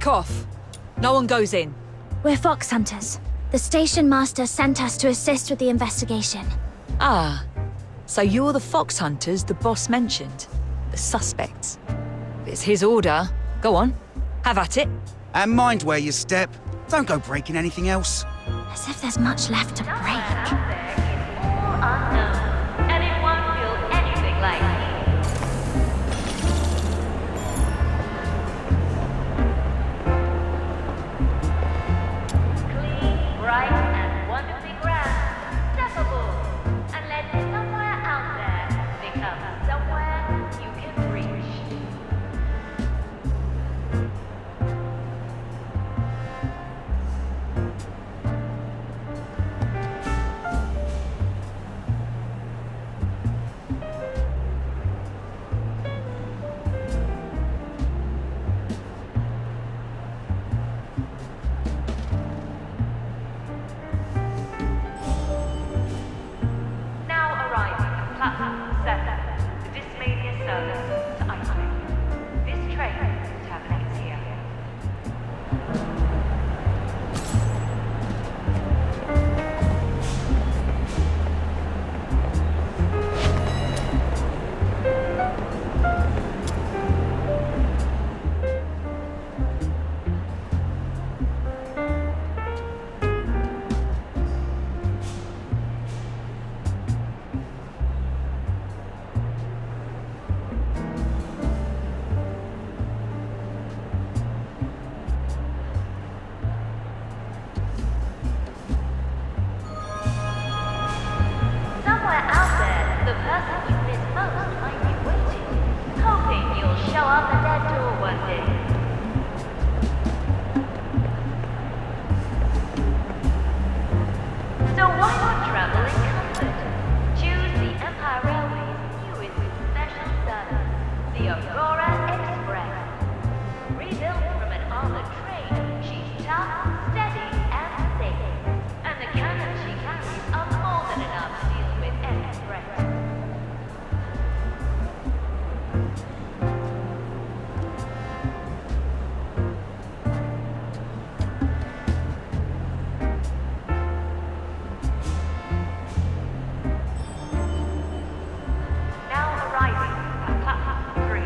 Back off. No one goes in. We're fox hunters. The station master sent us to assist with the investigation. Ah, so you're the fox hunters the boss mentioned. The suspects. If it's his order, go on. Have at it. And mind where you step. Don't go breaking anything else. As if there's much left to break. All unknown, and it won't feel anything like me. Clean, bright, and wonderfully grand, steppable, and let somewhere out there become somewhere you can reach. Now arriving at platform 7, the Dismania service to Iceland. This train terminates here. Somewhere out there, the person you miss most might be waiting, hoping you'll show up at their door one day. So why not travel in comfort? Choose the Empire Railway's newest special service, the Aurora Express. Rebuilt from an armored train, she's tough, steady, and safe. And the cannons she carries are more than enough to deal with any threat. Now arriving at platform 3,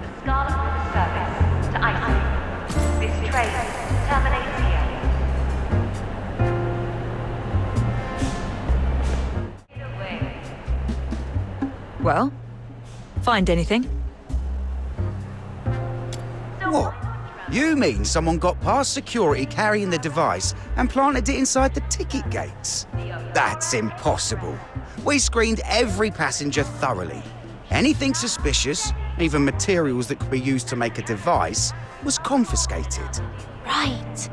the Scarlet River service to Iceland. This train terminates here. Either way. Well, find anything? So What? You mean someone got past security carrying the device and planted it inside the ticket gates? That's impossible. We screened every passenger thoroughly. Anything suspicious, even materials that could be used to make a device, was confiscated. Right.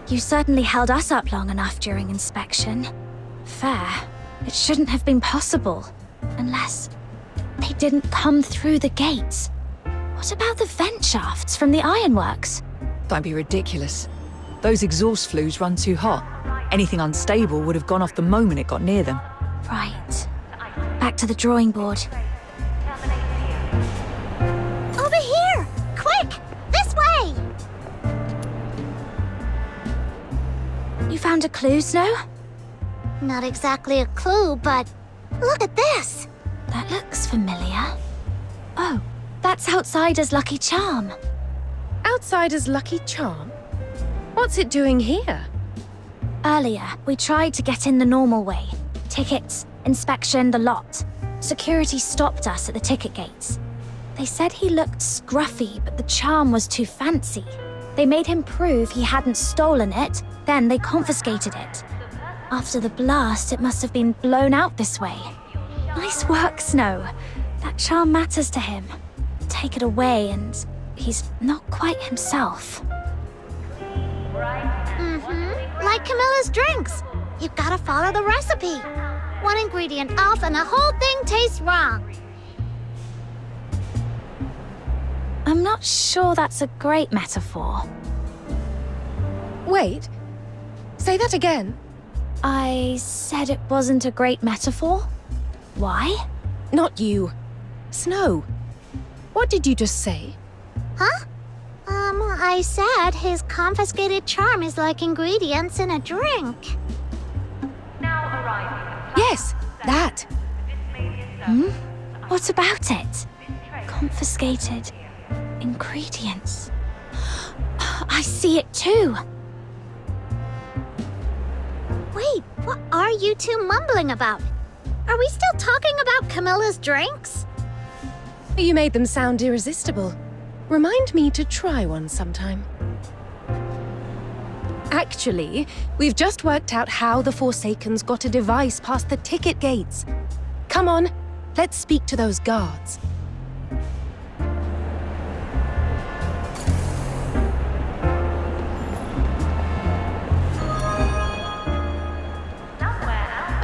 You certainly held us up long enough during inspection. Fair. It shouldn't have been possible. Unless they didn't come through the gates. What about the vent shafts from the ironworks? Don't be ridiculous. Those exhaust flues run too hot. Anything unstable would have gone off the moment it got near them. Right. Back to the drawing board. terminates here. Over here! Quick! This way! You found a clue, Snow? Not exactly a clue, but look at this. That looks familiar. Oh, that's Outsider's lucky charm. Outsider's lucky charm? What's it doing here? Earlier, we tried to get in the normal way. Tickets, inspection, the lot. Security stopped us at the ticket gates. They said he looked scruffy, but the charm was too fancy. They made him prove he hadn't stolen it, then they confiscated it. After the blast, it must have been blown out this way. Nice work, Snow. That charm matters to him. Take it away and he's not quite himself. Like Camilla's drinks. You've gotta follow the recipe. One ingredient off and the whole thing tastes wrong. I'm not sure that's a great metaphor. Wait. Say that again. I said it wasn't a great metaphor? Why? Not you. Snow. What did you just say? Huh? I said his confiscated charm is like ingredients in a drink. Now arriving. Yes, that. What about it? Confiscated ingredients. I see it too. Wait, what are you two mumbling about? Are we still talking about Camilla's drinks? You made them sound irresistible. Remind me to try one sometime. Actually, we've just worked out how the Forsakens got a device past the ticket gates. Come on, let's speak to those guards.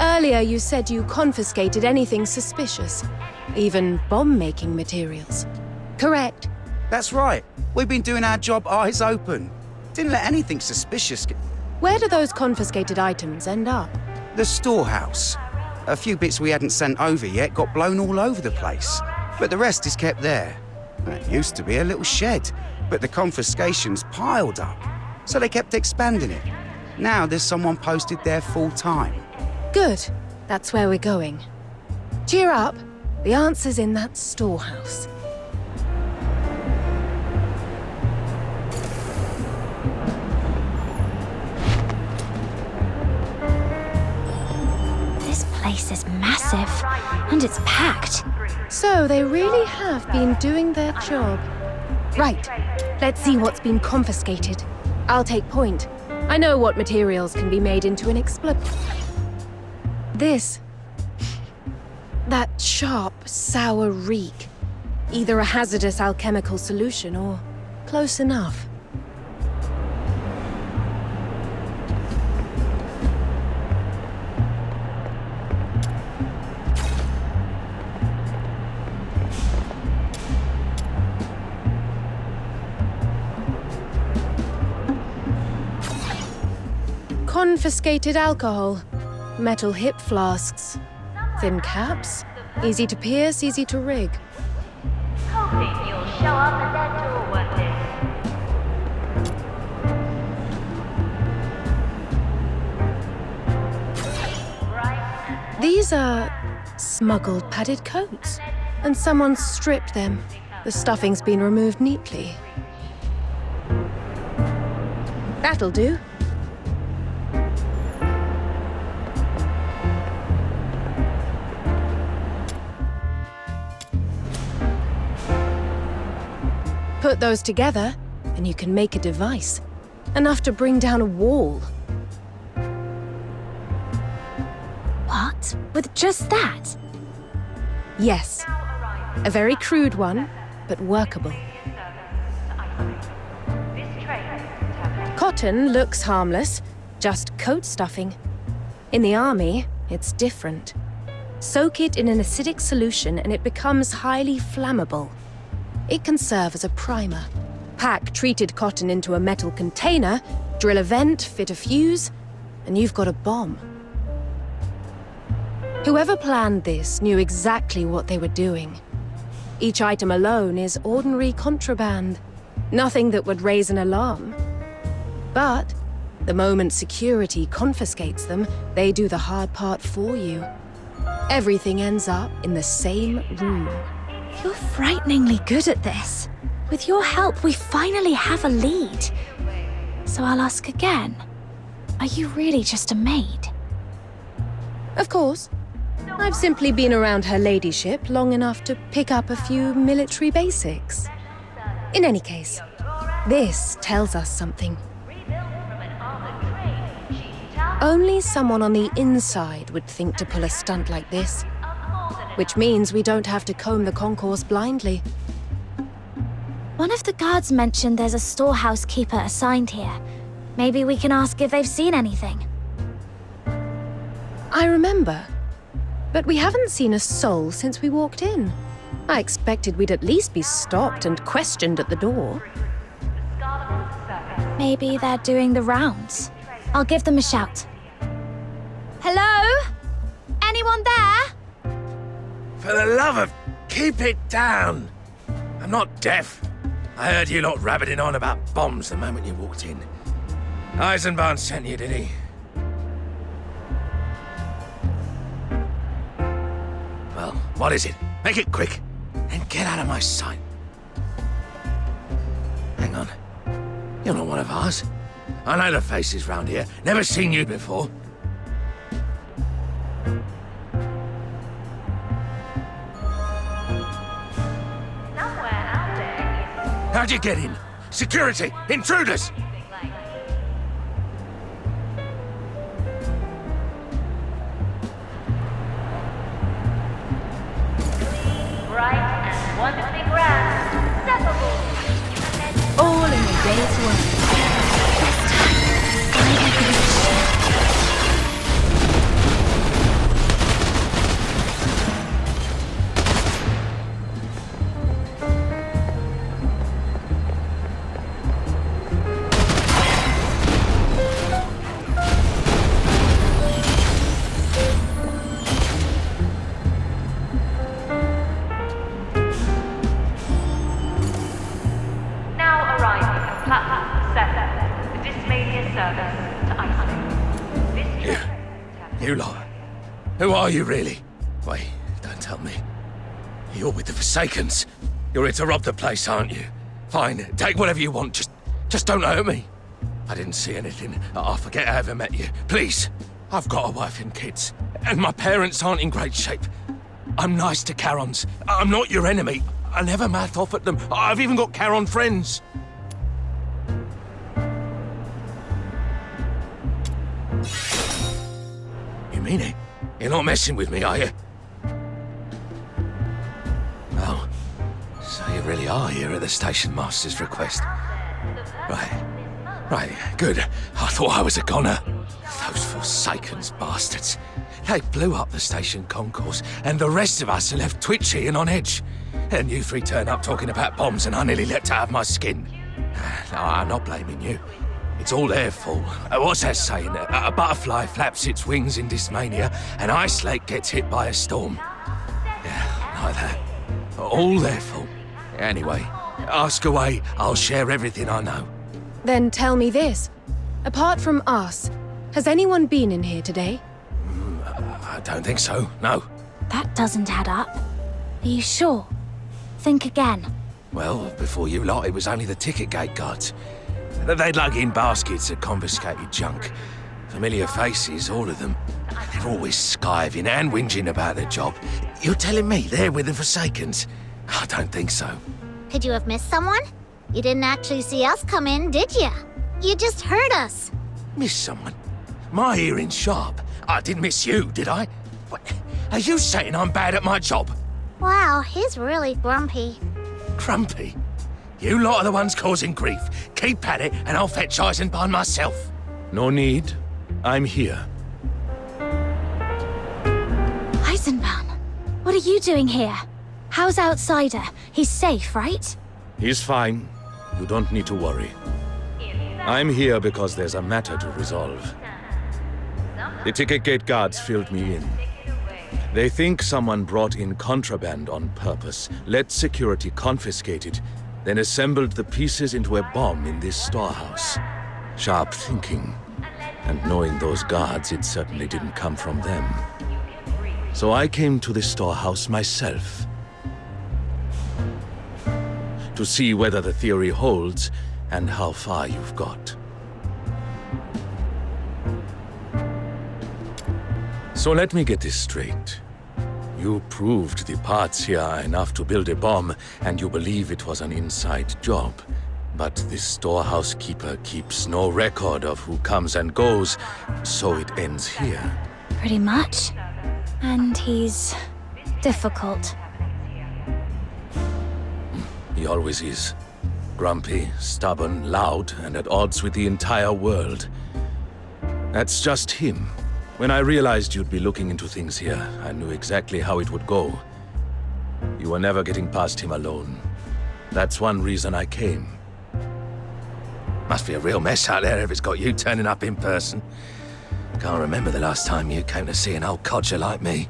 Earlier you said you confiscated anything suspicious, even bomb-making materials. Correct? That's right. We've been doing our job eyes open. Didn't let anything suspicious get... Where do those confiscated items end up? The storehouse. A few bits we hadn't sent over yet got blown all over the place. But the rest is kept there. It used to be a little shed, but the confiscations piled up. So they kept expanding it. Now there's someone posted there full-time. Good. That's where we're going. Cheer up. The answer's in that storehouse. This place is massive, and it's packed. So they really have been doing their job. Right. Let's see what's been confiscated. I'll take point. I know what materials can be made into an This. That sharp, sour reek. Either a hazardous alchemical solution or close enough. Confiscated alcohol. Metal hip flasks. Thin caps. Easy to pierce, easy to rig. Hoping you'll show up at that door one day. Right? These are smuggled padded coats. And someone stripped them. The stuffing's been removed neatly. That'll do. Put those together, and you can make a device. Enough to bring down a wall. What? With just that? Yes. A very crude one, but workable. Cotton looks harmless, just coat stuffing. In the army, it's different. Soak it in an acidic solution and it becomes highly flammable. It can serve as a primer. Pack treated cotton into a metal container, drill a vent, fit a fuse, and you've got a bomb. Whoever planned this knew exactly what they were doing. Each item alone is ordinary contraband, nothing that would raise an alarm. But the moment security confiscates them, they do the hard part for you. Everything ends up in the same room. You're frighteningly good at this. With your help, we finally have a lead. So I'll ask again. Are you really just a maid? Of course. I've simply been around her ladyship long enough to pick up a few military basics. In any case, this tells us something. Only someone on the inside would think to pull a stunt like this. Which means we don't have to comb the concourse blindly. One of the guards mentioned there's a storehouse keeper assigned here. Maybe we can ask if they've seen anything. I remember. But we haven't seen a soul since we walked in. I expected we'd at least be stopped and questioned at the door. Maybe they're doing the rounds. I'll give them a shout. Hello? Anyone there? For the love of... keep it down. I'm not deaf. I heard you lot rabbiting on about bombs the moment you walked in. Eisenbahn sent you, did he? Well, what is it? Make it quick, and get out of my sight. Hang on. You're not one of ours. I know the faces round here. Never seen you before. Somewhere out there How'd you get in? Security! Intruders! bright and wonderfully grand, steppable. All in a day's work. Now arriving at platform 7, the Dismania service to Iceland. This You lot. Who are you, really? Wait, don't tell me. You're with the Forsakens. You're here to rob the place, aren't you? Fine, take whatever you want, just don't hurt me. I didn't see anything. I forget I ever met you. Please. I've got a wife and kids, and my parents aren't in great shape. I'm nice to Charons. I'm not your enemy. I never mouth off at them. I've even got Charon friends. You mean it? You're not messing with me, are you? Oh, so you really are here at the station master's request. Right, good. I thought I was a goner. Those Forsakens bastards. They blew up the station concourse, and the rest of us are left twitchy and on edge. And you three turn up talking about bombs, and I nearly leapt out of my skin. No, I'm not blaming you. It's all their fault. What's that saying? A butterfly flaps its wings in Dismania, and Ice Lake gets hit by a storm. Yeah, like that. All their fault. Anyway, ask away. I'll share everything I know. Then tell me this. Apart from us, has anyone been in here today? I don't think so, no. That doesn't add up. Are you sure? Think again. Well, before you lot, it was only the ticket gate guards. They'd lug in baskets of confiscated junk. Familiar faces, all of them. They're always skiving and whinging about their job. You're telling me they're with the Forsakens? I don't think so. Could you have missed someone? You didn't actually see us come in, did you? You just heard us. Miss someone? My hearing's sharp. I didn't miss you, did I? What? Are you saying I'm bad at my job? Wow, he's really grumpy. Grumpy? You lot are the ones causing grief. Keep at it, and I'll fetch Eisenbahn myself. No need. I'm here. Eisenbahn, what are you doing here? How's Outsider? He's safe, right? He's fine. You don't need to worry. I'm here because there's a matter to resolve. The ticket gate guards filled me in. They think someone brought in contraband on purpose, let security confiscate it, then assembled the pieces into a bomb in this storehouse. Sharp thinking. And knowing those guards, it certainly didn't come from them. So I came to the storehouse myself. To see whether the theory holds and how far you've got. So let me get this straight. You proved the parts here are enough to build a bomb, and you believe it was an inside job. But this storehouse keeper keeps no record of who comes and goes, so it ends here. Pretty much. And he's difficult. He always is. Grumpy, stubborn, loud, and at odds with the entire world. That's just him. When I realized you'd be looking into things here, I knew exactly how it would go. You were never getting past him alone. That's one reason I came. Must be a real mess out there if it's got you turning up in person. Can't remember the last time you came to see an old codger like me.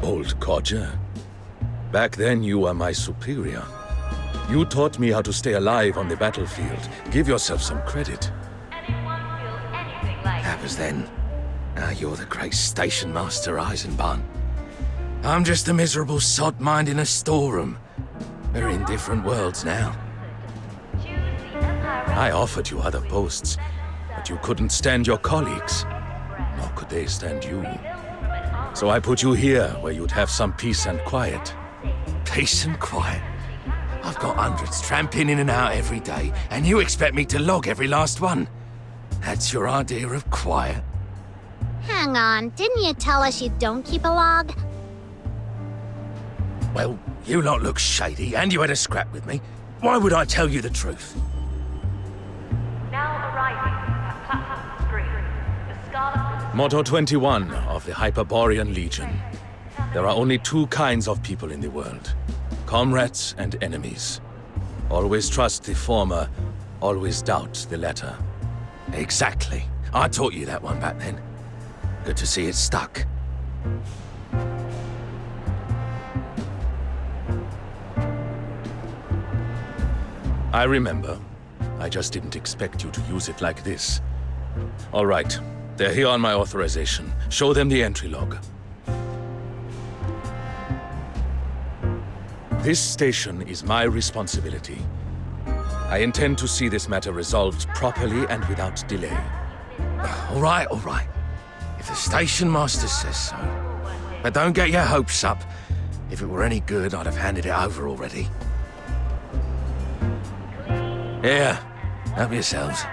Old codger? Back then, you were my superior. You taught me how to stay alive on the battlefield. Give yourself some credit. Anyone feels anything like That was then. Now you're the great station master, Eisenbahn. I'm just a miserable sod minding a storeroom. We're in different worlds now. choose the Empire I offered you other posts, but you couldn't stand your colleagues. Nor could they stand you. So I put you here, where you'd have some peace and quiet. Peace and quiet. I've got hundreds tramping in and out every day, and you expect me to log every last one. That's your idea of quiet? Hang on, didn't you tell us you don't keep a log? Well, you lot look shady, and you had a scrap with me. Why would I tell you the truth? now arriving at platform 3. The Scarlet Motto 21 of the Hyperborean Legion. There are only two kinds of people in the world. Comrades and enemies. Always trust the former, always doubt the latter. Exactly. I taught you that one back then. Good to see it stuck. I remember. I just didn't expect you to use it like this. All right, they're here on my authorization. Show them the entry log. This station is my responsibility. I intend to see this matter resolved properly and without delay. All right, all right. If the station master says so. But don't get your hopes up. If it were any good, I'd have handed it over already. Here, help yourselves. Step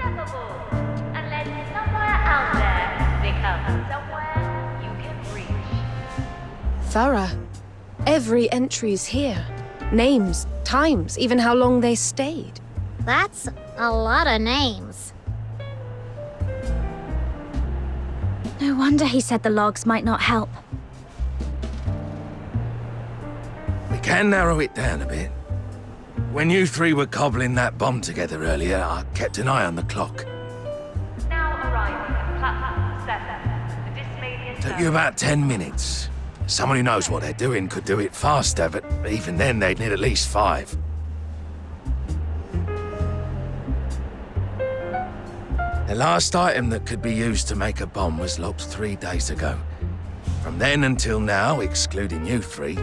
aboard and let somewhere out there become somewhere you can reach. Thorough. Every entry's here. Names, times, even how long they stayed. That's a lot of names. No wonder he said the logs might not help. We can narrow it down a bit. When you three were cobbling that bomb together earlier, I kept an eye on the clock. Now arriving at platform 7. The Dismalian Took you about 10 minutes. Someone who knows what they're doing could do it faster, but even then they'd need at least 5. The last item that could be used to make a bomb was locked 3 days ago. From then until now, excluding you three,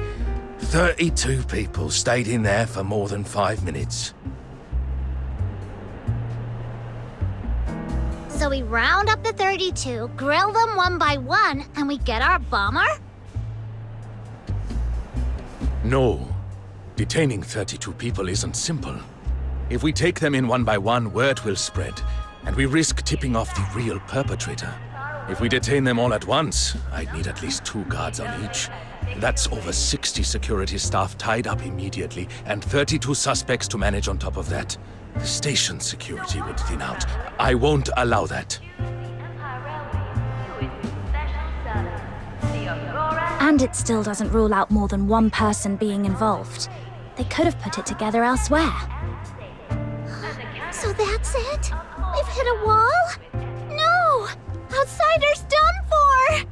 32 people stayed in there for more than 5 minutes. So we round up the 32, grill them one by one, and we get our bomber? No. Detaining 32 people isn't simple. If we take them in one by one, word will spread, and we risk tipping off the real perpetrator. If we detain them all at once, I'd need at least 2 guards on each. That's over 60 security staff tied up immediately, and 32 suspects to manage on top of that. The station security would thin out. I won't allow that. And it still doesn't rule out more than one person being involved. They could have put it together elsewhere. So that's it? We've hit a wall? No! Outsider's done for!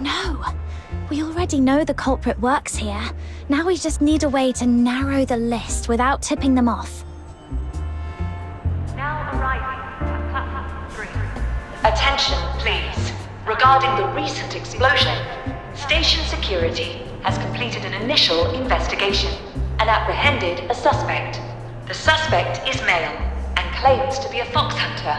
No. We already know the culprit works here. Now we just need a way to narrow the list without tipping them off. Now arriving at platform 3. Attention, please. Regarding the recent explosion, station security has completed an initial investigation and apprehended a suspect. The suspect is male and claims to be a fox hunter.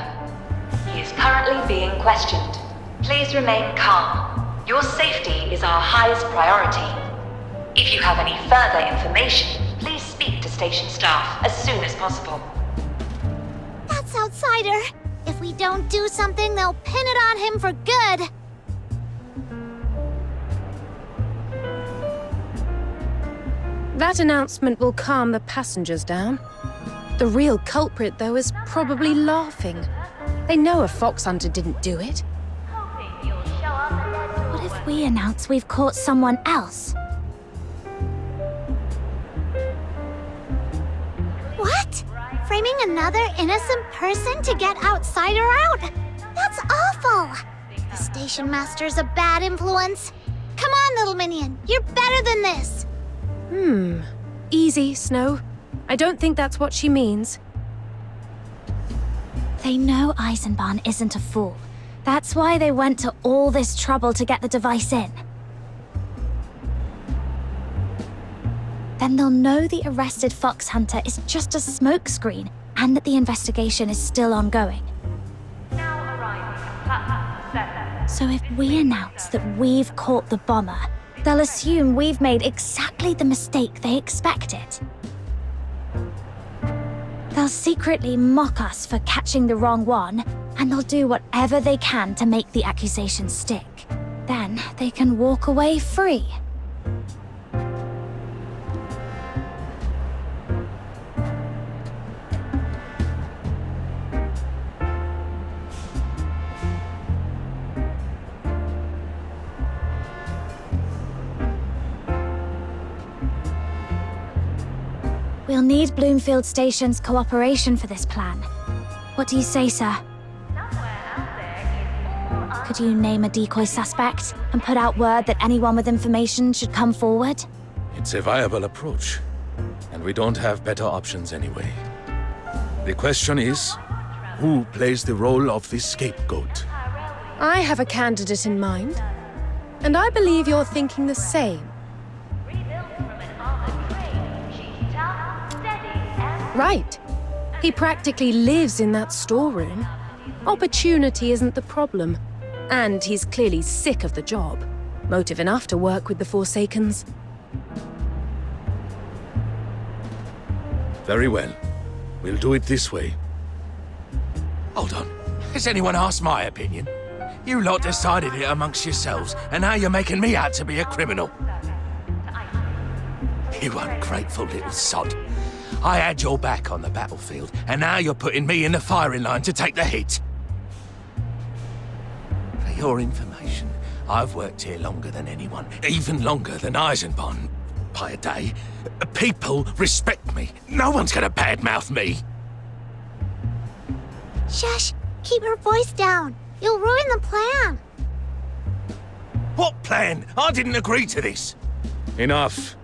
He is currently being questioned. Please remain calm. Your safety is our highest priority. If you have any further information, please speak to station staff as soon as possible. That's Outsider. If we don't do something, they'll pin it on him for good. That announcement will calm the passengers down. The real culprit, though, is probably laughing. They know a fox hunter didn't do it. Hoping you'll show up at their What doorway. if we announce we've caught someone else? What? Framing another innocent person to get Outsider out? That's awful! The Station Master's a bad influence. Come on, little minion. You're better than this. Easy, Snow. I don't think that's what she means. They know Eisenbahn isn't a fool. That's why they went to all this trouble to get the device in. Then they'll know the arrested fox hunter is just a smokescreen and that the investigation is still ongoing. Now arriving at platform 7. So if we announce that we've caught the bomber, they'll assume we've made exactly the mistake they expected. They'll secretly mock us for catching the wrong one, and they'll do whatever they can to make the accusation stick. Then they can walk away free. We'll need Bloomfield Station's cooperation for this plan. What do you say, sir? Somewhere out there is all Could you name a decoy suspect and put out word that anyone with information should come forward? It's a viable approach, and we don't have better options anyway. The question is, who plays the role of the scapegoat? I have a candidate in mind, and I believe you're thinking the same. rebuilt from an armored train. She's tough, steady, and Right. He practically lives in that storeroom. Opportunity isn't the problem. And he's clearly sick of the job. Motive enough to work with the Forsakens. Very well. We'll do it this way. Hold on. Has anyone asked my opinion? You lot decided it amongst yourselves, and now you're making me out to be a criminal. You ungrateful little sod. I had your back on the battlefield, and now you're putting me in the firing line to take the hit. For your information, I've worked here longer than anyone, even longer than Eisenbahn. By a day. People respect me. No one's gonna badmouth me. Shush! Keep your voice down. You'll ruin the plan. What plan? I didn't agree to this. Enough.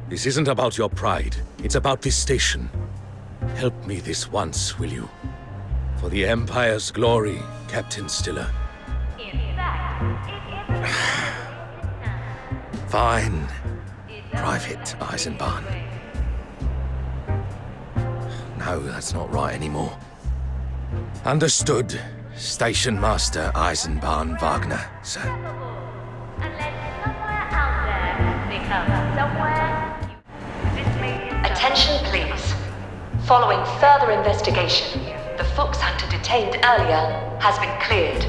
This isn't about your pride. It's about this station. Help me this once, will you? For the Empire's glory, Captain Stiller. in fact, it is Fine. Private Eisenbahn. No, that's not right anymore. Understood. Station Master Eisenbahn Wagner, sir. unless somewhere out there becomes somewhere this may be Attention, please. Following further investigation, the fox hunter detained earlier has been cleared.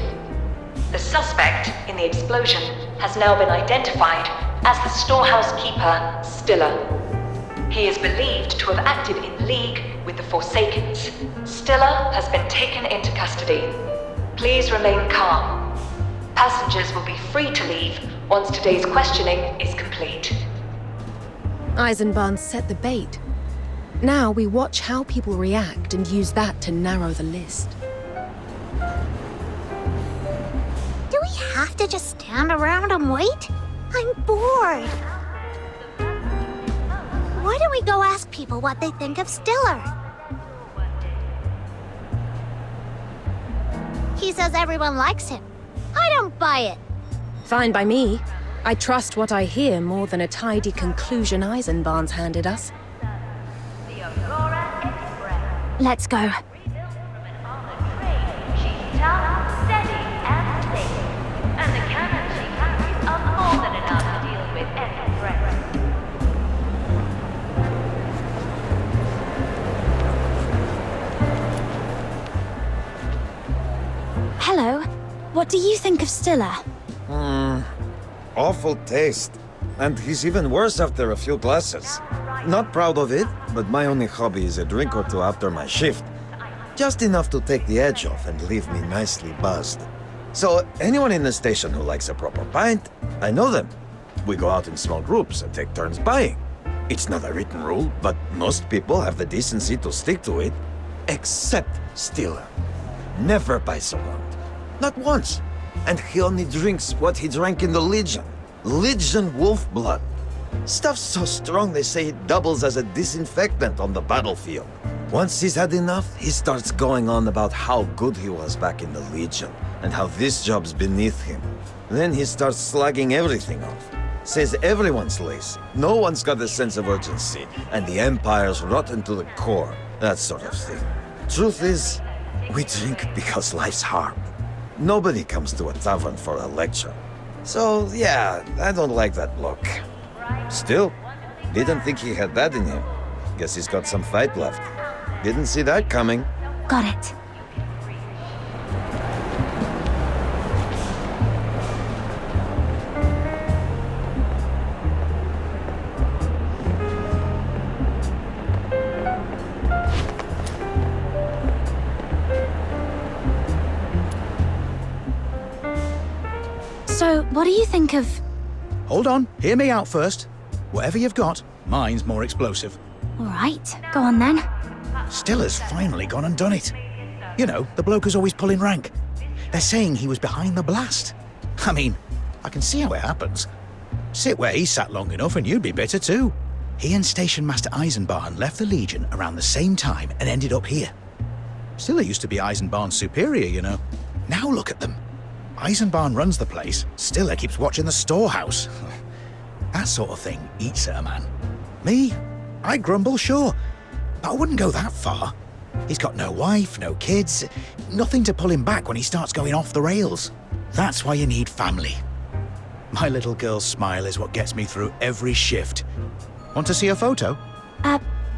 The suspect in the explosion has now been identified as the storehouse keeper, Stiller. He is believed to have acted in league with the Forsakens. Stiller has been taken into custody. Please remain calm. Passengers will be free to leave once today's questioning is complete. Eisenbahn set the bait. Now we watch how people react and use that to narrow the list. Do we have to just stand around and wait? I'm bored. Why don't we go ask people what they think of Stiller? He says everyone likes him. I don't buy it. Fine by me. I trust what I hear more than a tidy conclusion Eisenbahn's handed us. the Aurora Express. Let's go. Rebuilt from an armored train, she's tough, steady, and safe. And the cannons she carries are more than enough to deal with any threat. Hello. What do you think of Stiller? Awful taste. And he's even worse after a few glasses. Not proud of it, but my only hobby is a drink or two after my shift. Just enough to take the edge off and leave me nicely buzzed. So, anyone in the station who likes a proper pint, I know them. We go out in small groups and take turns buying. It's not a written rule, but most people have the decency to stick to it. Except Stiller. Never buys around. Not once. And he only drinks what he drank in the Legion. Legion wolf blood. Stuff's so strong they say it doubles as a disinfectant on the battlefield. Once he's had enough, he starts going on about how good he was back in the Legion, and how this job's beneath him. Then he starts slugging everything off. Says everyone's lazy, no one's got a sense of urgency, and the Empire's rotten to the core, that sort of thing. Truth is, we drink because life's hard. Nobody comes to a tavern for a lecture. So, yeah, I don't like that look. Still, didn't think he had that in him. Guess he's got some fight left. Didn't see that coming. Got it. So, what do you think of... Hold on, hear me out first. Whatever you've got, mine's more explosive. All right, go on then. Stiller's finally gone and done it. You know, the bloke who's always pulling rank. They're saying he was behind the blast. I mean, I can see how it happens. Sit where he sat long enough and you'd be bitter too. He and Station Master Eisenbarn left the Legion around the same time and ended up here. Stiller used to be Eisenbarn's superior, you know. Now look at them. Eisenbarn runs the place, Stiller keeps watching the storehouse. That sort of thing eats at a man. Me? I grumble, sure, but I wouldn't go that far. He's got no wife, no kids, nothing to pull him back when he starts going off the rails. That's why you need family. My little girl's smile is what gets me through every shift. Want to see a photo?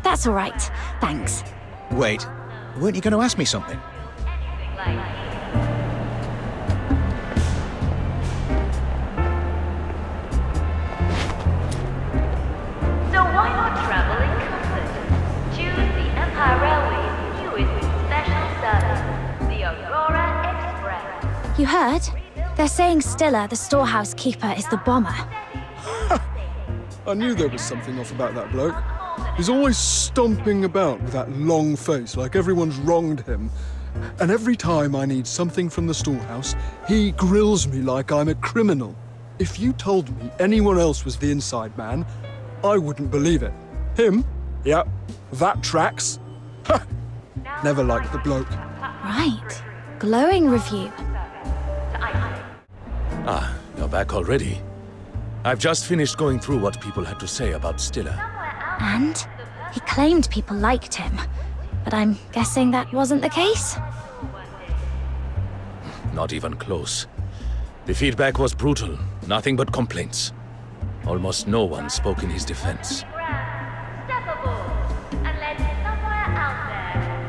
That's all right. Thanks. Wait, weren't you going to ask me something? So why not travel in comfort? Choose the Empire Railway's newest special service, the Aurora Express. You heard? They're saying Stiller, the storehouse keeper, is the bomber. I knew there was something off about that bloke. He's always stomping about with that long face, like everyone's wronged him. And every time I need something from the storehouse, he grills me like I'm a criminal. If you told me anyone else was the inside man, I wouldn't believe it. Him? Yep, that tracks. Ha! Never liked the bloke. Right. Glowing review. Ah, you're back already. I've just finished going through what people had to say about Stiller. And? He claimed people liked him. But I'm guessing that wasn't the case? Not even close. The feedback was brutal, nothing but complaints. Almost no one spoke in his defense.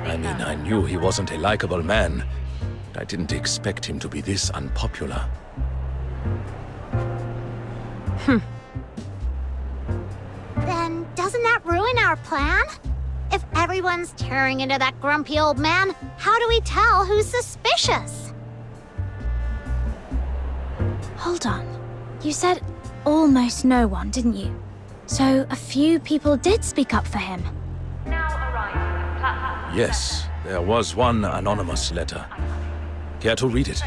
I mean, I knew he wasn't a likable man. I didn't expect him to be this unpopular. Then doesn't that ruin our plan? If everyone's tearing into that grumpy old man, how do we tell who's suspicious? Hold on. You said almost no one, didn't you? So a few people did speak up for him. Yes, there was one anonymous letter. Care to read it?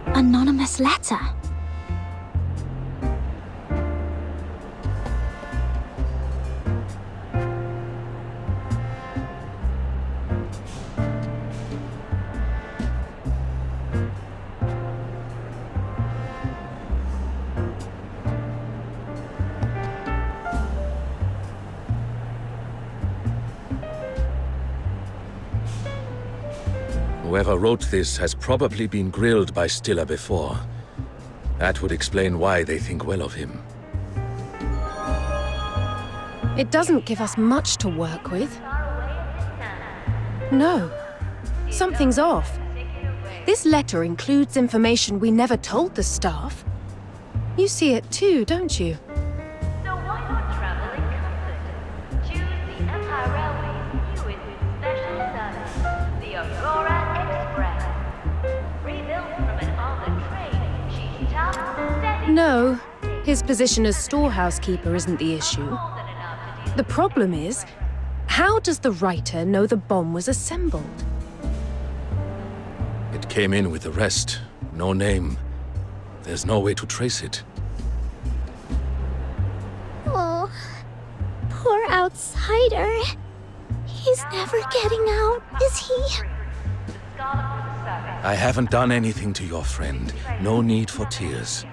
Anonymous letter? Whoever wrote this has probably been grilled by Stiller before. That would explain why they think well of him. It doesn't give us much to work with. No. Something's off. This letter includes information we never told the staff. You see it too, don't you? So why not travel in comfort? Choose the Empire Railway's newest special service, the Aurora Express. Rebuilt from an armored train, she's tough, steady. No. His position as storehouse keeper isn't the issue. The problem is, how does the writer know the bomb was assembled? It came in with the rest. No name. There's no way to trace it. Oh, poor outsider. He's never getting out, is he? I haven't done anything to your friend. No need for tears.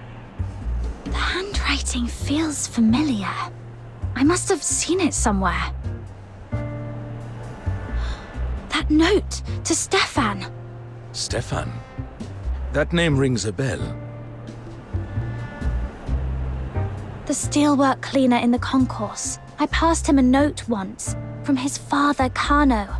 The handwriting feels familiar. I must have seen it somewhere. That note to Stefan. Stefan? That name rings a bell. The steelwork cleaner in the concourse. I passed him a note once from his father, Kano.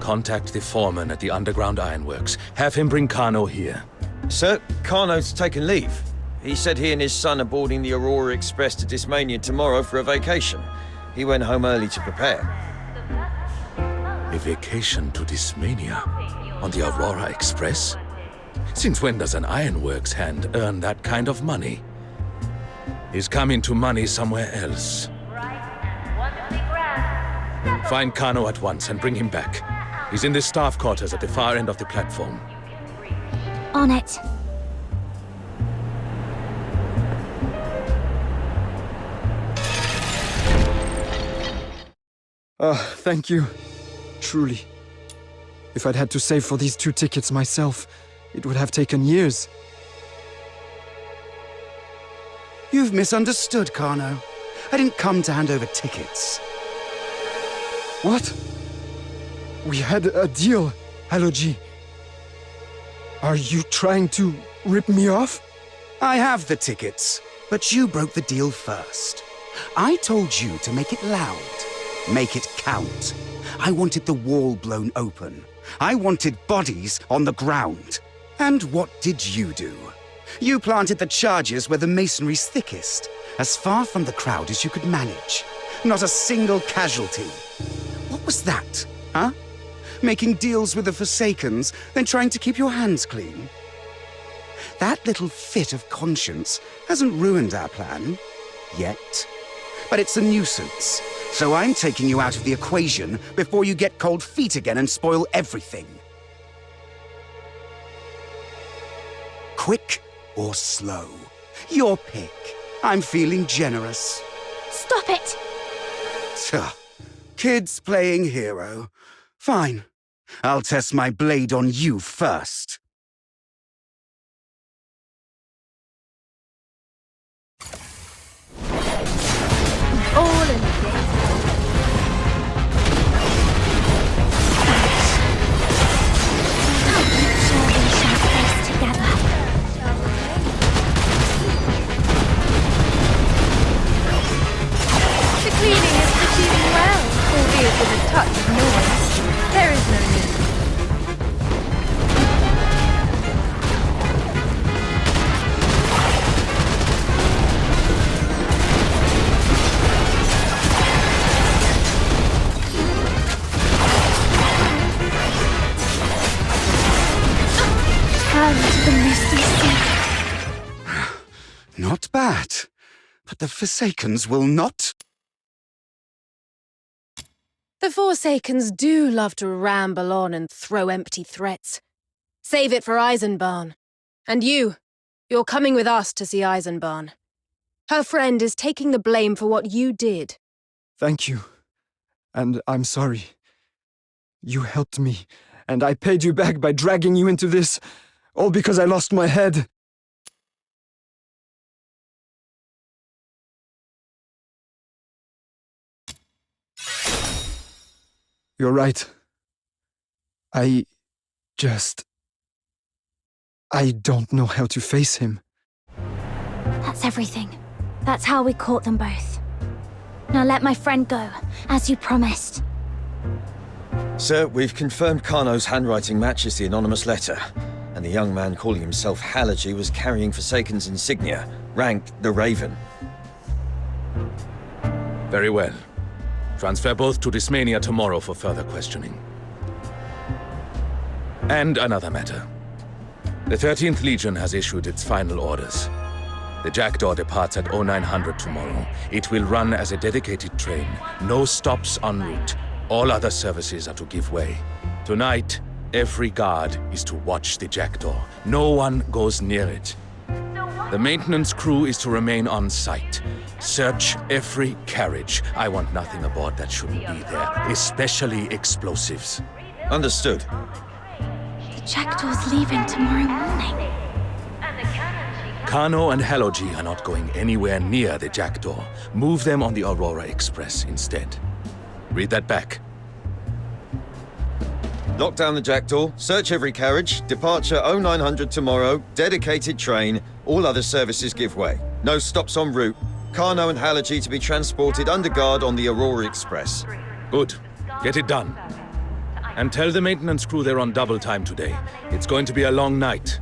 Contact the foreman at the underground ironworks. Have him bring Kano here. Sir, Kano's taken leave. He said he and his son are boarding the Aurora Express to Dismania tomorrow for a vacation. He went home early to prepare. A vacation to Dismania? On the Aurora Express? Since when does an ironworks hand earn that kind of money? He's come into money somewhere else. Find Kano at once and bring him back. He's in the staff quarters at the far end of the platform. On it. Thank you. Truly. If I'd had to save for these 2 tickets myself, it would have taken years. You've misunderstood, Kano. I didn't come to hand over tickets. What? We had a deal, Haloji. Are you trying to rip me off? I have the tickets, but you broke the deal first. I told you to make it loud, make it count. I wanted the wall blown open. I wanted bodies on the ground. And what did you do? You planted the charges where the masonry's thickest, as far from the crowd as you could manage. Not a single casualty. What was that, huh? Making deals with the Forsakens, then trying to keep your hands clean? That little fit of conscience hasn't ruined our plan. Yet. But it's a nuisance. So I'm taking you out of the equation before you get cold feet again and spoil everything. Quick or slow? Your pick. I'm feeling generous. Stop it! Tuh. Kids playing hero. Fine. I'll test my blade on you first. All in the game. How sure we shall face together. The cleaning is proceeding well, albeit with a touch of noise. There is no need. To the misty sea. Not bad. But the Forsakens will not. The Forsakens do love to ramble on and throw empty threats. Save it for Eisenbahn. And you're coming with us to see Eisenbahn. Her friend is taking the blame for what you did. Thank you. And I'm sorry. You helped me, and I paid you back by dragging you into this, all because I lost my head. You're right. I don't know how to face him. That's everything. That's how we caught them both. Now let my friend go, as you promised. Sir, we've confirmed Kano's handwriting matches the anonymous letter, and the young man calling himself Haloji was carrying Forsaken's insignia, ranked the Raven. Very well. Transfer both to Dismania tomorrow for further questioning. And another matter. The 13th Legion has issued its final orders. The Jackdaw departs at 0900 tomorrow. It will run as a dedicated train. No stops en route. All other services are to give way. Tonight, Every guard is to watch the jackdaw. No one goes near it. The maintenance crew is to remain on site. Search every carriage. I want nothing aboard that shouldn't be there, especially explosives. Understood. The jackdaw's leaving tomorrow morning. Kano and Haloji are not going anywhere near the jackdaw. Move them on the Aurora Express instead. Read that back. Lock down the jackdaw, search every carriage, departure 0900 tomorrow, dedicated train, all other services give way. No stops en route. Kano and Haloji to be transported under guard on the Aurora Express. Good. Get it done. And tell the maintenance crew they're on double time today. It's going to be a long night.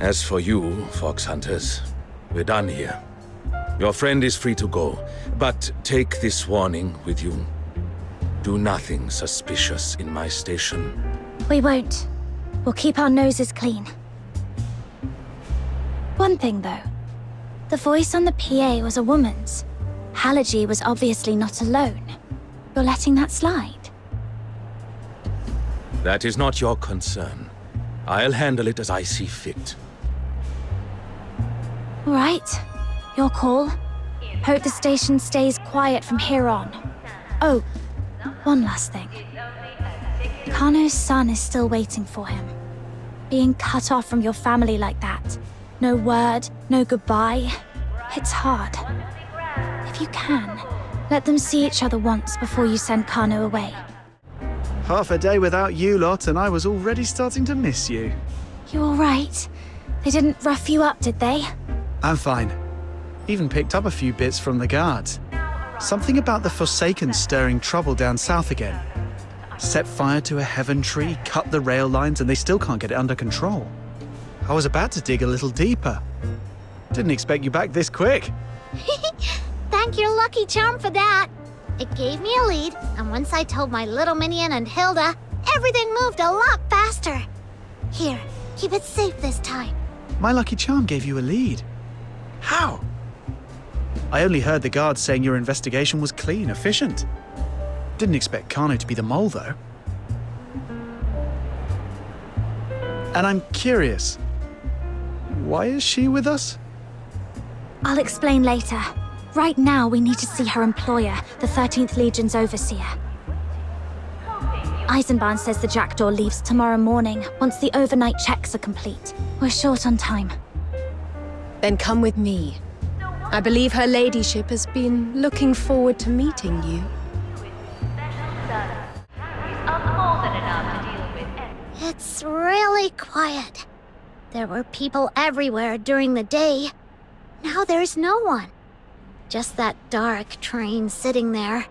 As for you, Fox Hunters, we're done here. Your friend is free to go, but take this warning with you. Do nothing suspicious in my station. We won't. We'll keep our noses clean. One thing, though. The voice on the PA was a woman's. Haloji was obviously not alone. You're letting that slide? That is not your concern. I'll handle it as I see fit. All right. Your call. Hope the station stays quiet from here on. Oh, one last thing. Kano's son is still waiting for him. Being cut off from your family like that. No word, no goodbye. It's hard. If you can, let them see each other once before you send Kano away. Half a day without you lot, and I was already starting to miss you. You all right? They didn't rough you up, did they? I'm fine. Even picked up a few bits from the guards. Something about the Forsaken stirring trouble down south again. Set fire to a heaven tree, cut the rail lines, and they still can't get it under control. I was about to dig a little deeper. Didn't expect you back this quick. Thank your lucky charm for that. It gave me a lead, and once I told my little minion and Hilda, everything moved a lot faster. Here, keep it safe this time. My lucky charm gave you a lead. How? I only heard the guards saying your investigation was clean, efficient. Didn't expect Kano to be the mole, though. And I'm curious, why is she with us? I'll explain later. Right now, we need to see her employer, the 13th Legion's overseer. Eisenbahn says the jackdaw leaves tomorrow morning, once the overnight checks are complete. We're short on time. Then come with me. I believe her ladyship has been looking forward to meeting you. It's really quiet. There were people everywhere during the day. Now there's no one. Just that dark train sitting there.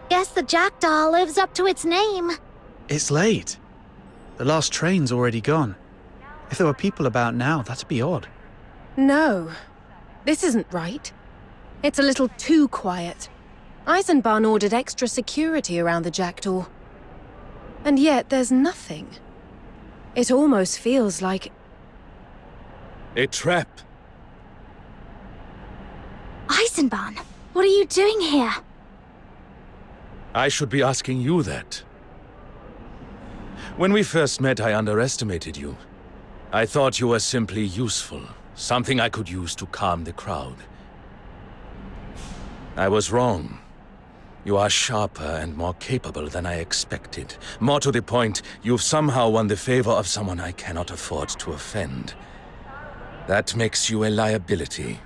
Guess the jackdaw lives up to its name. It's late. The last train's already gone. If there were people about now, that'd be odd. No, this isn't right. It's a little too quiet. Eisenbahn ordered extra security around the jackdaw. And yet there's nothing. It almost feels like... A trap. Eisenbahn, what are you doing here? I should be asking you that. When we first met, I underestimated you. I thought you were simply useful, something I could use to calm the crowd. I was wrong. You are sharper and more capable than I expected. More to the point, you've somehow won the favor of someone I cannot afford to offend. That makes you a liability.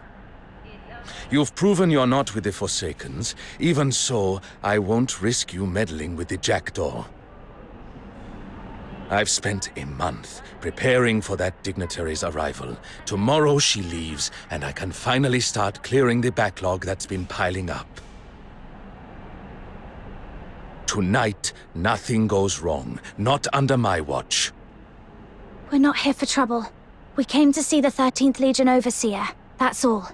You've proven you're not with the Forsakens. Even so, I won't risk you meddling with the jackdaw. I've spent a month preparing for that dignitary's arrival. Tomorrow she leaves, and I can finally start clearing the backlog that's been piling up. Tonight, nothing goes wrong. Not under my watch. We're not here for trouble. We came to see the 13th Legion overseer. That's all.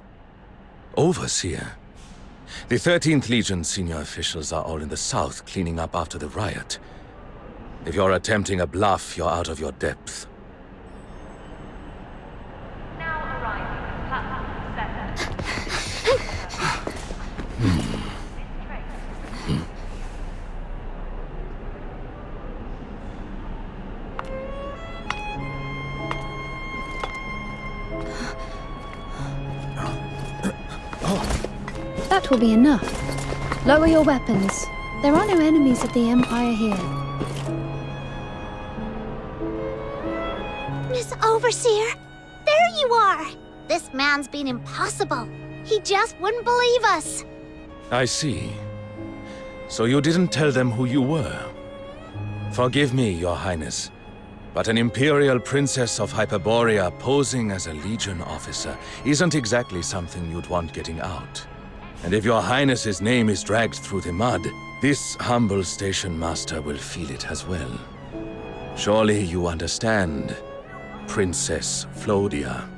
Overseer? The 13th Legion senior officials are all in the south cleaning up after the riot. If you're attempting a bluff, you're out of your depth. That will be enough. Lower your weapons. There are no enemies of the Empire here. Miss Overseer, there you are! This man's been impossible. He just wouldn't believe us. I see. So you didn't tell them who you were. Forgive me, Your Highness, but an Imperial Princess of Hyperborea posing as a Legion officer isn't exactly something you'd want getting out. And if Your Highness's name is dragged through the mud, this humble station master will feel it as well. Surely you understand, Princess Flodia.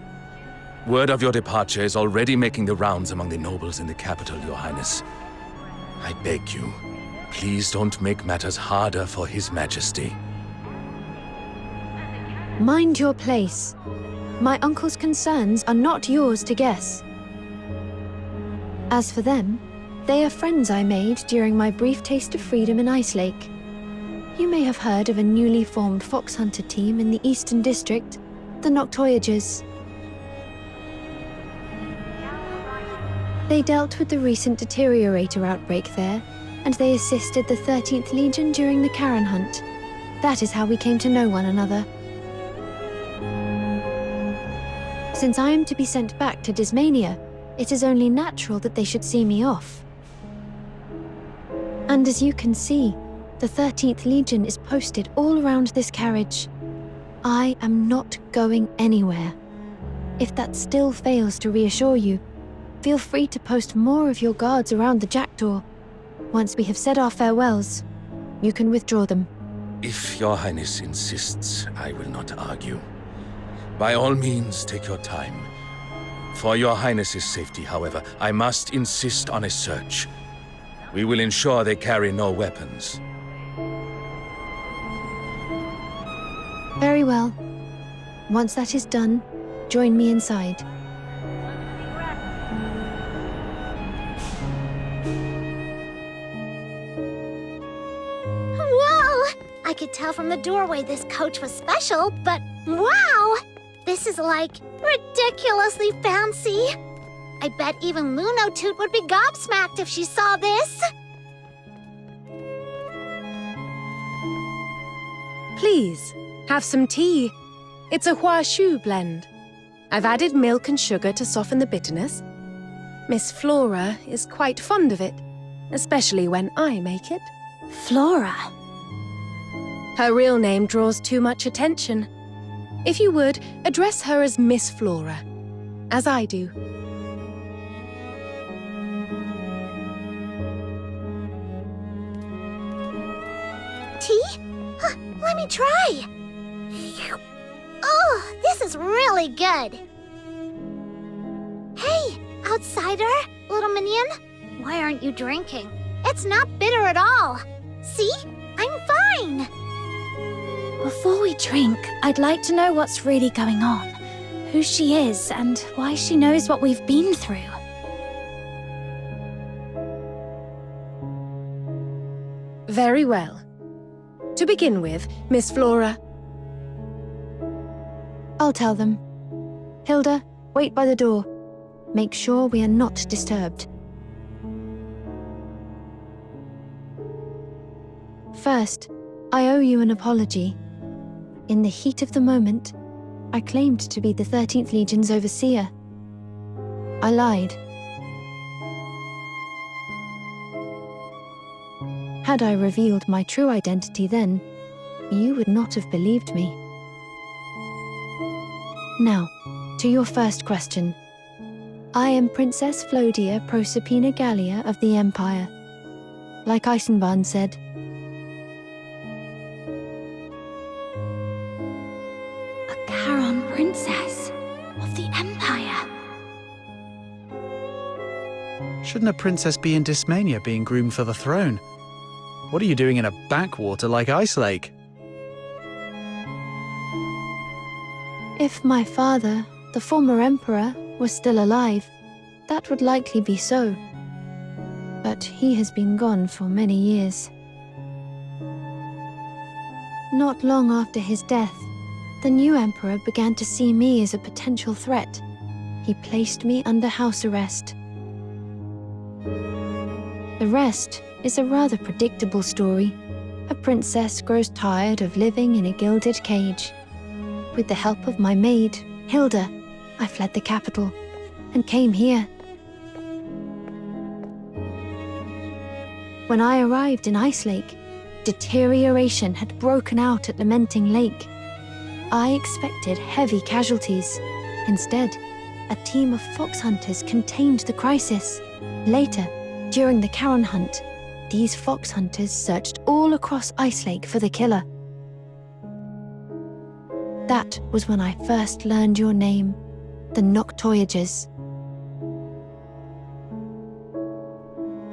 Word of your departure is already making the rounds among the nobles in the capital, Your Highness. I beg you, please don't make matters harder for His Majesty. Mind your place. My uncle's concerns are not yours to guess. As for them, they are friends I made during my brief taste of freedom in Ice Lake. You may have heard of a newly formed fox hunter team in the Eastern District, the Noctoyagers. They dealt with the recent deteriorator outbreak there, and they assisted the 13th Legion during the Karen hunt. That is how we came to know one another. Since I am to be sent back to Dismania, it is only natural that they should see me off. And as you can see, the 13th Legion is posted all around this carriage. I am not going anywhere. If that still fails to reassure you, feel free to post more of your guards around the jackdaw. Once we have said our farewells, you can withdraw them. If Your Highness insists, I will not argue. By all means, take your time. For Your Highness's safety, however, I must insist on a search. We will ensure they carry no weapons. Very well. Once that is done, join me inside. Whoa! I could tell from the doorway this coach was special, but wow! This is like ridiculously fancy. I bet even Lunotoot would be gobsmacked if she saw this. Please, have some tea. It's a Hua Shu blend. I've added milk and sugar to soften the bitterness. Miss Flora is quite fond of it, especially when I make it. Flora? Her real name draws too much attention. If you would, address her as Miss Flora, as I do. Tea? Huh, let me try. Oh, this is really good. Hey, outsider, little minion, why aren't you drinking? It's not bitter at all. See? I'm fine. Before we drink, I'd like to know what's really going on. Who she is and why she knows what we've been through. Very well. To begin with, Miss Flora. I'll tell them. Hilda, wait by the door. Make sure we are not disturbed. First, I owe you an apology. In the heat of the moment, I claimed to be the 13th Legion's overseer. I lied. Had I revealed my true identity then, you would not have believed me. Now, to your first question. I am Princess Flodia Proserpina Gallia of the Empire. Like Eisenbahn said, A Charon princess of the Empire. Shouldn't a princess be in Dismania being groomed for the throne? What are you doing in a backwater like Ice Lake? if my father, the former emperor, was still alive, that would likely be so. But he has been gone for many years. Not long after his death, the new emperor began to see me as a potential threat. He placed me under house arrest. The rest is a rather predictable story. A princess grows tired of living in a gilded cage. With the help of my maid, Hilda, I fled the capital and came here. When I arrived in Ice Lake, deterioration had broken out at Lamenting Lake. I expected heavy casualties. Instead, a team of fox hunters contained the crisis. Later, during the Charon hunt, these fox hunters searched all across Ice Lake for the killer. That was when I first learned your name, the Noctoyagers.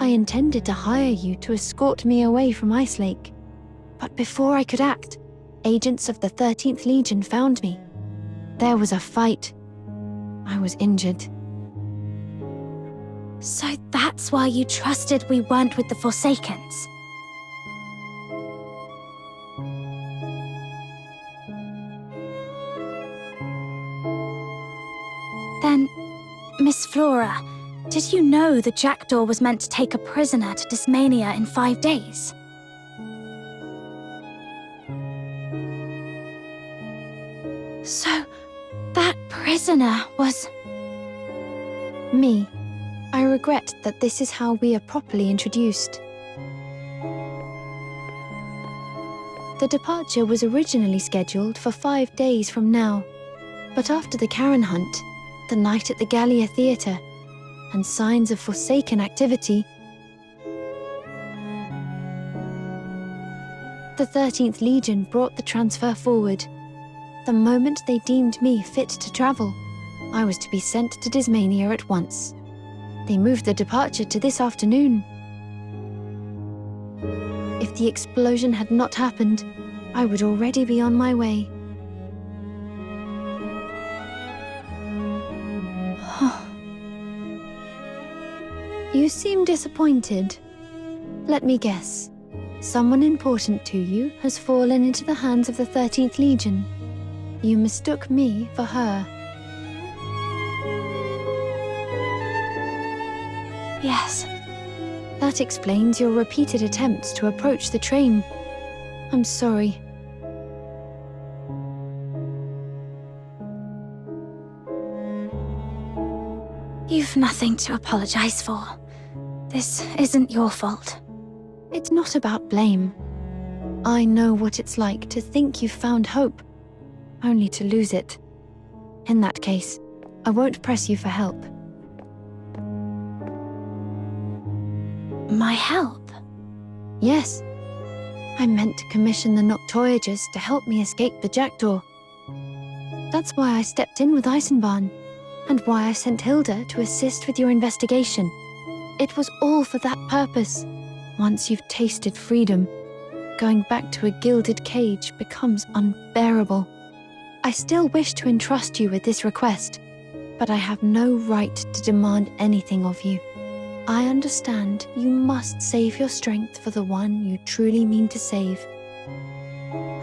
I intended to hire you to escort me away from Ice Lake, but before I could act, agents of the 13th Legion found me. There was a fight. I was injured. So that's why you trusted we weren't with the Forsakens? Then, Miss Flora, did you know the Jackdaw was meant to take a prisoner to Dysmania in 5 days? So, that prisoner was... Me. I regret that this is how we are properly introduced. The departure was originally scheduled for 5 days from now, but after the Charon hunt, the night at the Gallia Theatre, and signs of Forsaken activity, the 13th Legion brought the transfer forward. The moment they deemed me fit to travel, I was to be sent to Dysmania at once. They moved the departure to this afternoon. If the explosion had not happened, I would already be on my way. You seem disappointed. Let me guess. Someone important to you has fallen into the hands of the 13th Legion. You mistook me for her. Yes. That explains your repeated attempts to approach the train. I'm sorry. You've nothing to apologize for. This isn't your fault. It's not about blame. I know what it's like to think you've found hope, only to lose it. In that case, I won't press you for help. My help? Yes. I meant to commission the Noctoyagers to help me escape the Jackdaw. That's why I stepped in with Eisenbahn, and why I sent Hilda to assist with your investigation. It was all for that purpose. Once you've tasted freedom, going back to a gilded cage becomes unbearable. I still wish to entrust you with this request, but I have no right to demand anything of you. I understand you must save your strength for the one you truly mean to save.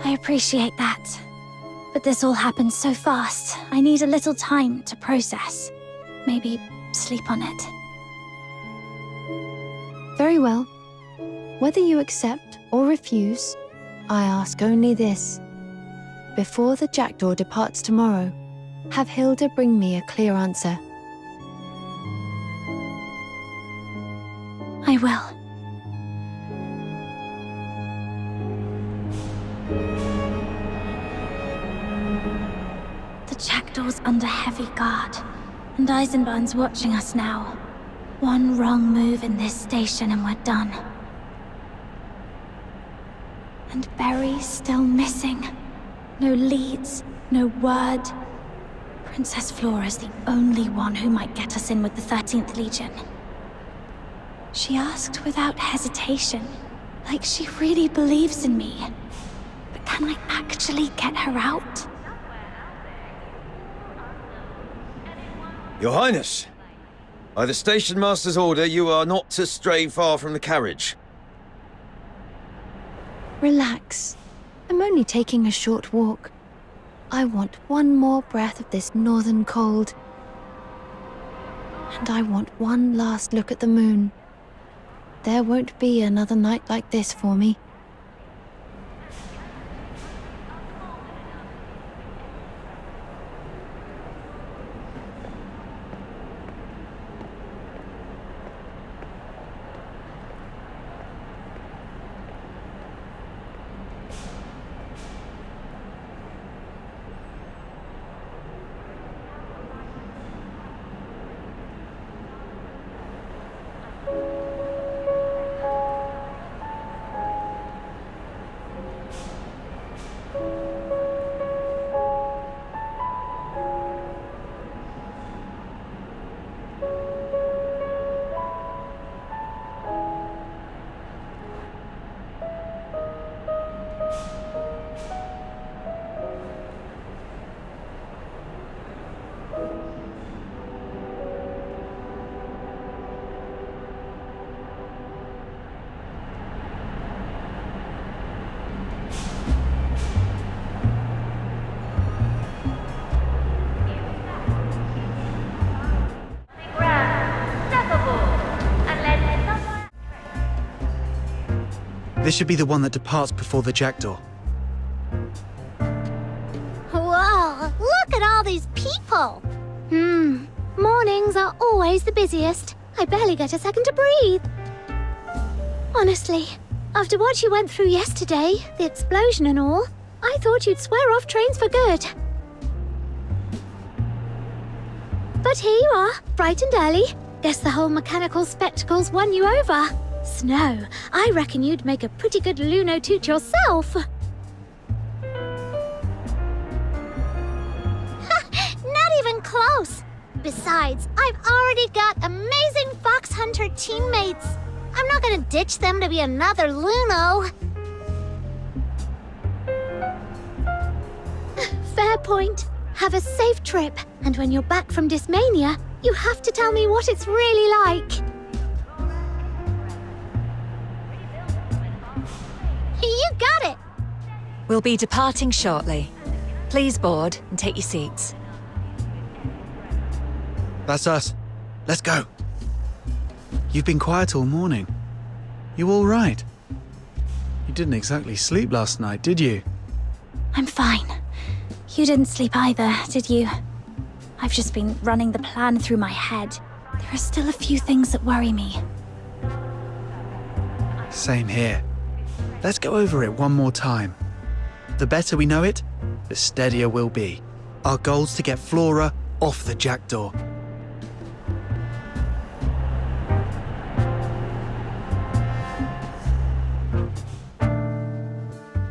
I appreciate that. But this all happened so fast, I need a little time to process. Maybe sleep on it. Very well. Whether you accept or refuse, I ask only this. Before the Jackdaw departs tomorrow, have Hilda bring me a clear answer. I will. The Jackdaw's under heavy guard, and Eisenbahn's watching us now. One wrong move in this station and we're done. And Berry's still missing. No leads, no word. Princess Flora's the only one who might get us in with the 13th Legion. She asked without hesitation, like she really believes in me. But can I actually get her out? Your Highness, by the station master's order, you are not to stray far from the carriage. Relax. I'm only taking a short walk. I want one more breath of this northern cold. And I want one last look at the moon. There won't be another night like this for me. This should be the one that departs before the jackdaw. Whoa, look at all these people! Mornings are always the busiest. I barely get a second to breathe. Honestly, after what you went through yesterday, the explosion and all, I thought you'd swear off trains for good. But here you are, bright and early. Guess the whole mechanical spectacles won you over. Snow, I reckon you'd make a pretty good lunotoot yourself. Not even close. Besides, I've already got amazing fox hunter teammates. I'm not gonna ditch them to be another Luno. Fair point. Have a safe trip, and when you're back from Dismania, you have to tell me what it's really like. You got it! We'll be departing shortly. Please board and take your seats. That's us. Let's go. You've been quiet all morning. You all right? You didn't exactly sleep last night, did you? I'm fine. You didn't sleep either, did you? I've just been running the plan through my head. There are still a few things that worry me. Same here. Let's go over it one more time. The better we know it, the steadier we'll be. Our goal's to get Flora off the jackdaw.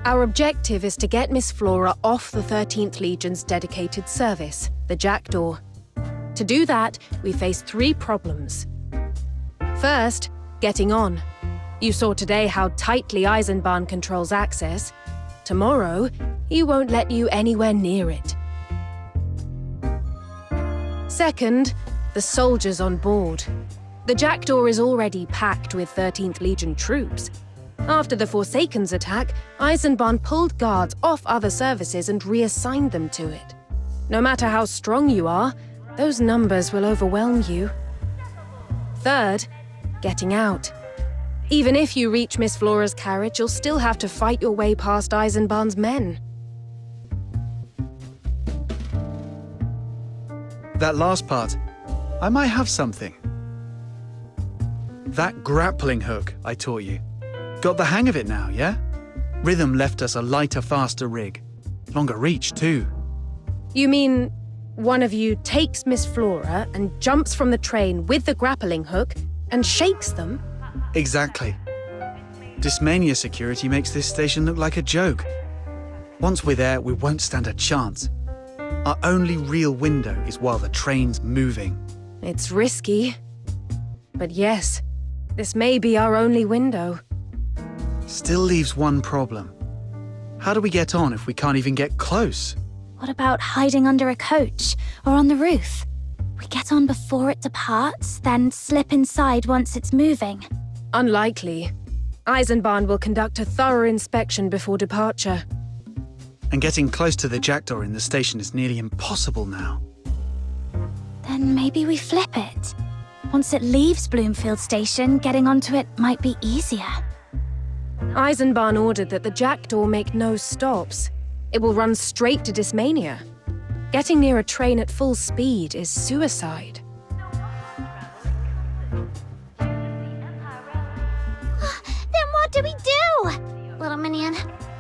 Our objective is to get Miss Flora off the 13th Legion's dedicated service, the Jackdaw. To do that, we face 3 problems. First, getting on. You saw today how tightly Eisenbahn controls access. Tomorrow, he won't let you anywhere near it. Second, the soldiers on board. The Jackdaw is already packed with 13th Legion troops. After the Forsaken's attack, Eisenbahn pulled guards off other services and reassigned them to it. No matter how strong you are, those numbers will overwhelm you. Third, getting out. Even if you reach Miss Flora's carriage, you'll still have to fight your way past Eisenbahn's men. That last part, I might have something. That grappling hook I taught you. Got the hang of it now, yeah? Rhythm left us a lighter, faster rig. Longer reach, too. You mean one of you takes Miss Flora and jumps from the train with the grappling hook and shakes them? Exactly. Dismania security makes this station look like a joke. Once we're there, we won't stand a chance. Our only real window is while the train's moving. It's risky. But yes, this may be our only window. Still leaves one problem. How do we get on if we can't even get close? What about hiding under a coach or on the roof? We get on before it departs, then slip inside once it's moving. Unlikely. Eisenbahn will conduct a thorough inspection before departure. And getting close to the jackdaw in the station is nearly impossible now. Then maybe we flip it. Once it leaves Bloomfield Station, getting onto it might be easier. Eisenbahn ordered that the Jackdaw make no stops. It will run straight to Dismania. Getting near a train at full speed is suicide. Then what do we do? Little Minion,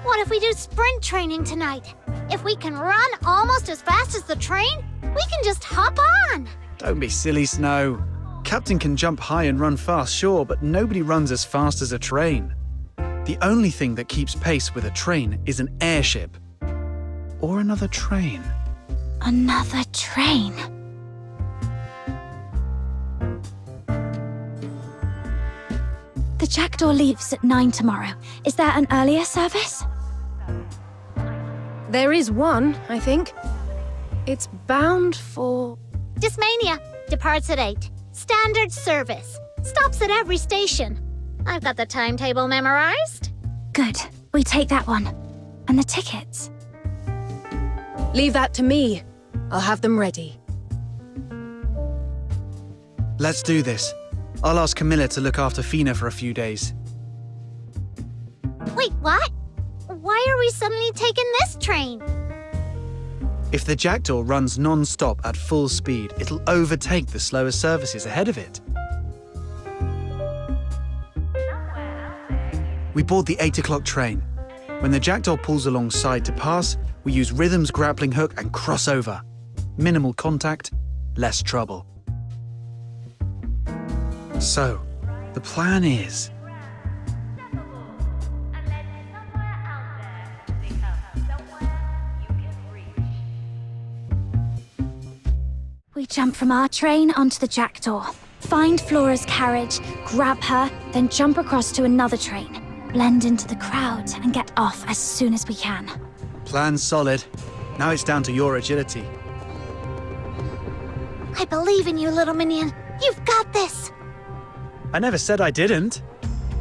what if we do sprint training tonight? If we can run almost as fast as the train, we can just hop on. Don't be silly, Snow. Captain can jump high and run fast, sure, but nobody runs as fast as a train. The only thing that keeps pace with a train is an airship. Or another train. Another train. The Jackdaw leaves at 9 tomorrow. Is there an earlier service? There is one, I think. It's bound for... Dismania departs at 8. Standard service. Stops at every station. I've got the timetable memorized. Good. We take that one. And the tickets. Leave that to me. I'll have them ready. Let's do this. I'll ask Camilla to look after Fina for a few days. Wait, what? Why are we suddenly taking this train? If the Jackdaw runs non-stop at full speed, it'll overtake the slower services ahead of it. We board the 8 o'clock train. When the Jackdaw pulls alongside to pass, we use Rhythm's grappling hook and cross over. Minimal contact, less trouble. So, the plan is... We jump from our train onto the Jackdaw, find Flora's carriage, grab her, then jump across to another train, blend into the crowd, and get off as soon as we can. Plan's solid. Now it's down to your agility. I believe in you, Little Minion. You've got this. I never said I didn't.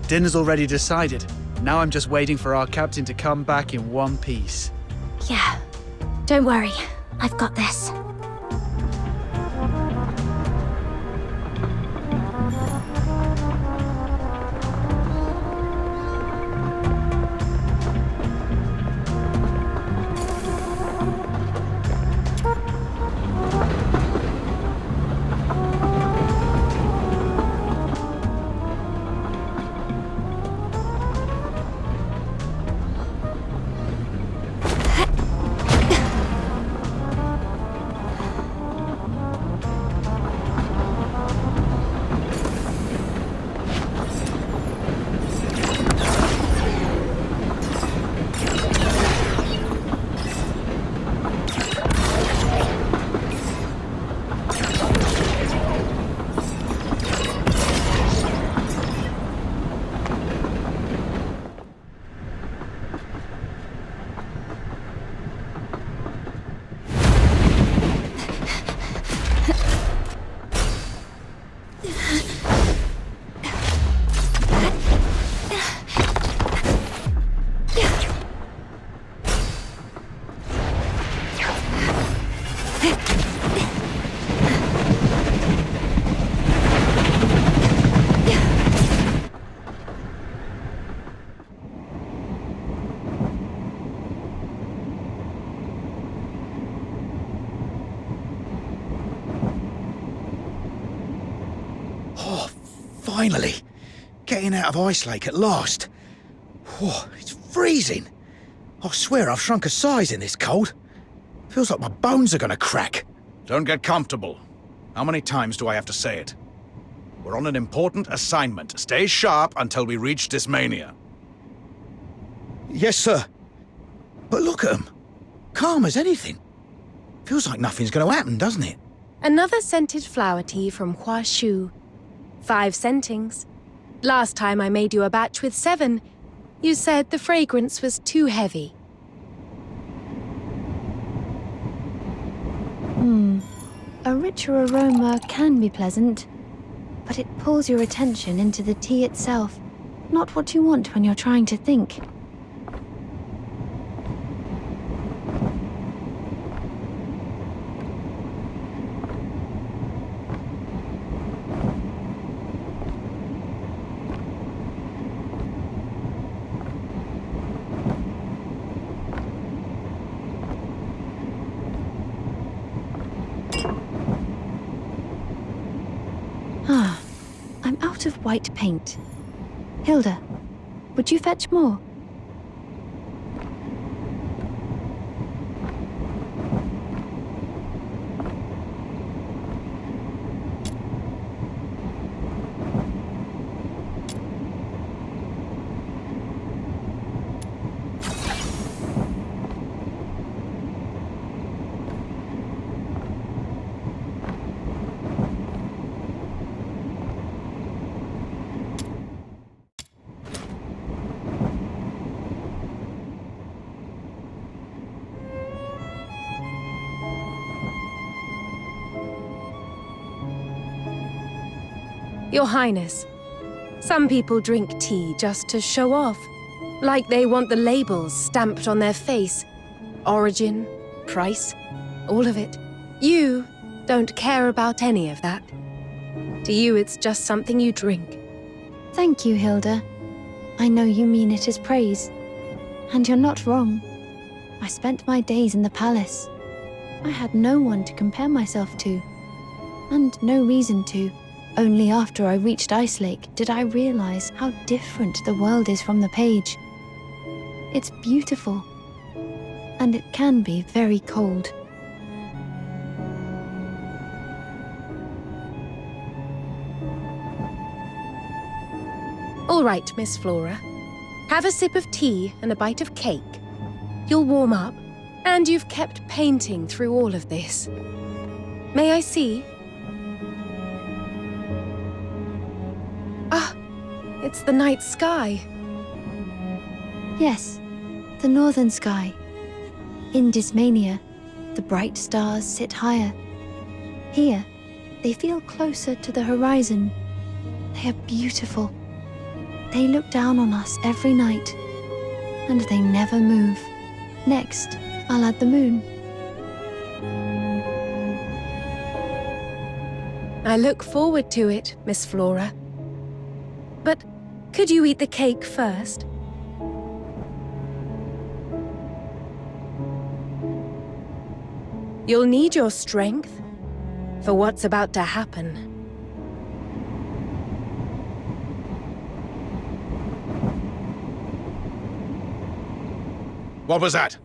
Dinner's already decided. Now I'm just waiting for our captain to come back in one piece. Yeah. Don't worry. I've got this. Finally! Getting out of Ice Lake at last. Whoa, it's freezing. I swear I've shrunk a size in this cold. Feels like my bones are gonna crack. Don't get comfortable. How many times do I have to say it? We're on an important assignment. Stay sharp until we reach Dismania. Yes, sir. But look at them. Calm as anything. Feels like nothing's gonna happen, doesn't it? Another scented flower tea from Hua Shu. 5 scentings. Last time I made you a batch with 7. You said the fragrance was too heavy. A richer aroma can be pleasant, but it pulls your attention into the tea itself, not what you want when you're trying to think. white paint. Hilda, would you fetch more? Your Highness, some people drink tea just to show off, like they want the labels stamped on their face. Origin, price, all of it. You don't care about any of that. To you, it's just something you drink. Thank you, Hilda. I know you mean it as praise. And you're not wrong. I spent my days in the palace. I had no one to compare myself to. And no reason to. Only after I reached Ice Lake did I realize how different the world is from the page. It's beautiful. And it can be very cold. All right, Miss Flora. Have a sip of tea and a bite of cake. You'll warm up, and you've kept painting through all of this. May I see? Ah, it's the night sky. Yes, the northern sky. In Dismania, the bright stars sit higher. Here, they feel closer to the horizon. They are beautiful. They look down on us every night, and they never move. Next, I'll add the moon. I look forward to it, Miss Flora. But could you eat the cake first? You'll need your strength for what's about to happen. What was that?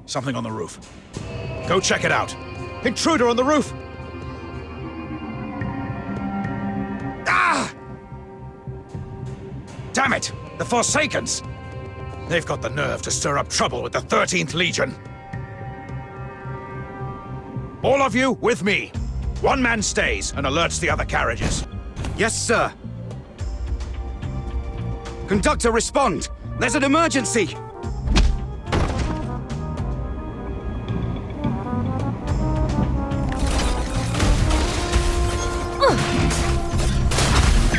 Something on the roof. Go check it out. Intruder on the roof! Ah! Damn it! The Forsakens! They've got the nerve to stir up trouble with the 13th Legion. All of you, with me. One man stays and alerts the other carriages. Yes, sir. Conductor, respond! There's an emergency!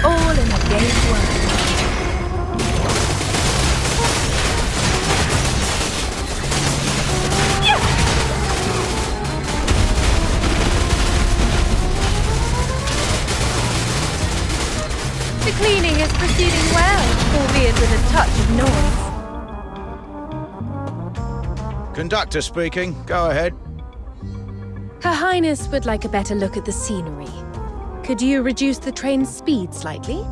All in the day's work. The cleaning is proceeding well, albeit with a touch of noise. Conductor speaking. Go ahead. Her Highness would like a better look at the scenery. Could you reduce the train's speed slightly?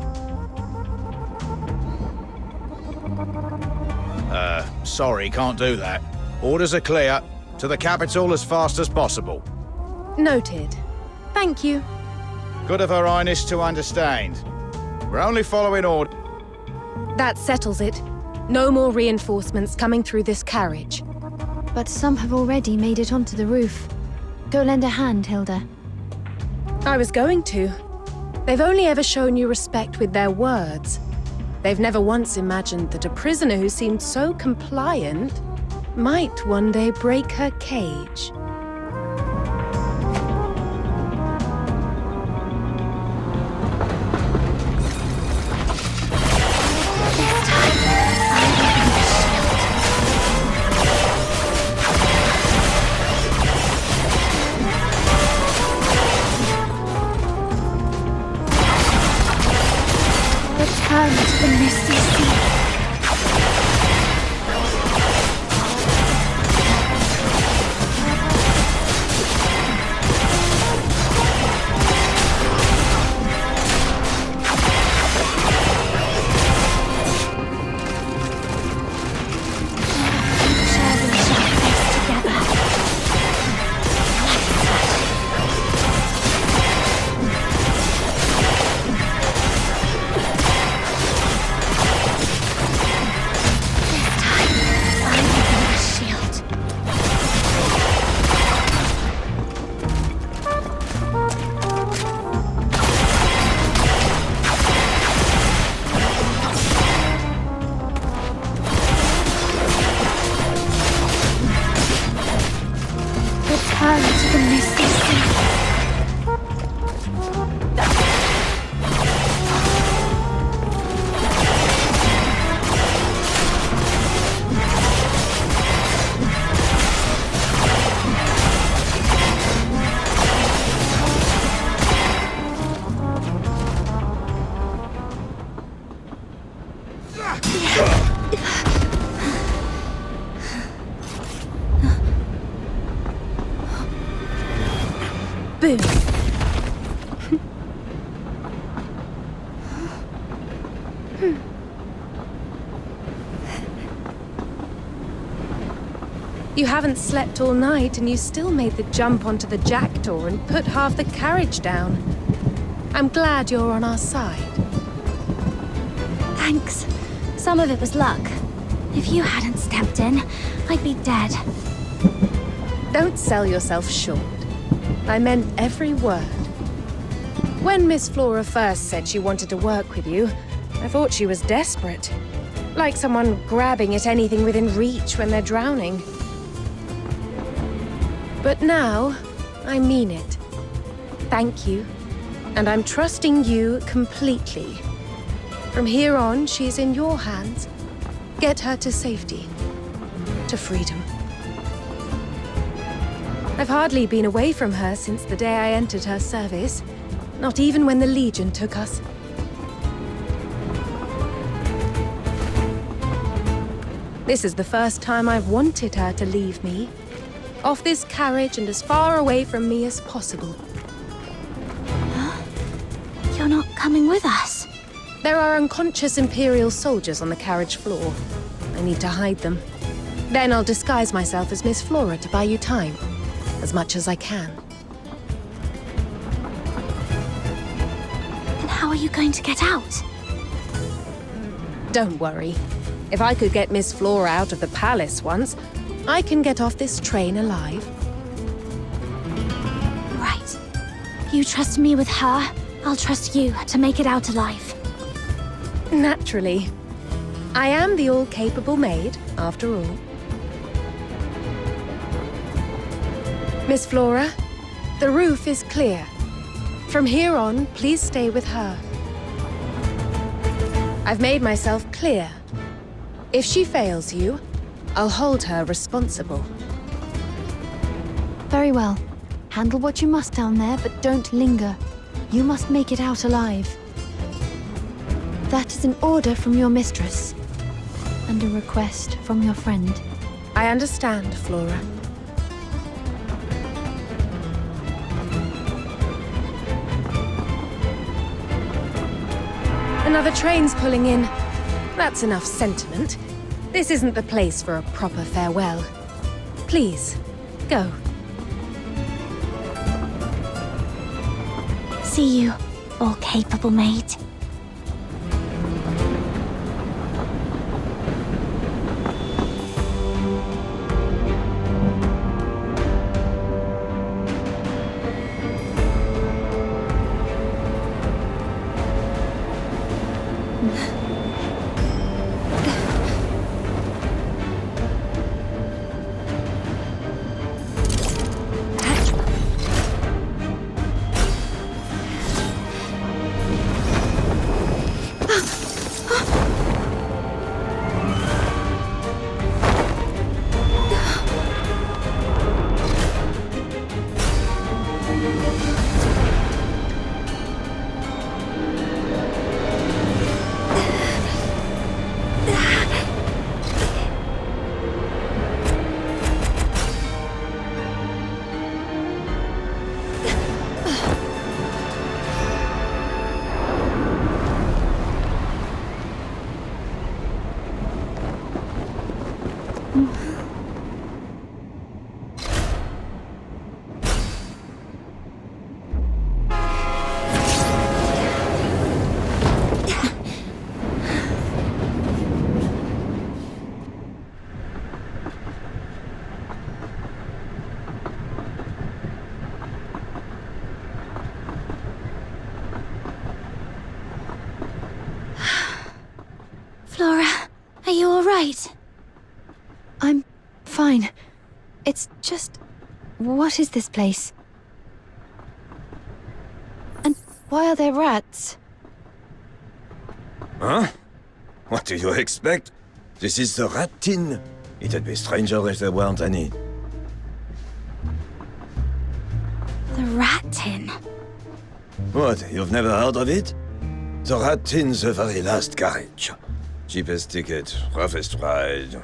Sorry, can't do that. Orders are clear. To the capital as fast as possible. Noted. Thank you. Good of Her Highness to understand. We're only following orders. That settles it. No more reinforcements coming through this carriage. But some have already made it onto the roof. Go lend a hand, Hilda. I was going to. They've only ever shown you respect with their words. They've never once imagined that a prisoner who seemed so compliant might one day break her cage. Return to the misty sea. You haven't slept all night and you still made the jump onto the jackdaw and put half the carriage down. I'm glad you're on our side. Thanks. Some of it was luck. If you hadn't stepped in, I'd be dead. Don't sell yourself short. I meant every word. When Miss Flora first said she wanted to work with you, I thought she was desperate. Like someone grabbing at anything within reach when they're drowning. But now, I mean it. Thank you. And I'm trusting you completely. From here on, she's in your hands. Get her to safety. To freedom. I've hardly been away from her since the day I entered her service. Not even when the Legion took us. This is the first time I've wanted her to leave me. Off this carriage and as far away from me as possible. Huh? You're not coming with us? There are unconscious Imperial soldiers on the carriage floor. I need to hide them. Then I'll disguise myself as Miss Flora to buy you time. As much as I can. Then how are you going to get out? Don't worry. If I could get Miss Flora out of the palace once, I can get off this train alive. Right. You trust me with her, I'll trust you to make it out alive. Naturally. I am the all-capable maid, after all. Miss Flora, the roof is clear. From here on, please stay with her. I've made myself clear. If she fails you, I'll hold her responsible. Very well. Handle what you must down there, but don't linger. You must make it out alive. That is an order from your mistress. And a request from your friend. I understand, Flora. Another train's pulling in. That's enough sentiment. This isn't the place for a proper farewell. Please, go. See you, all-capable maid. Flora, are you all right? I'm fine. It's just... What is this place? And why are there rats? Huh? What do you expect? This is the rat tin. It'd be stranger if there weren't any. The rat tin? What, you've never heard of it? The rat tin's the very last carriage. Cheapest ticket, roughest ride.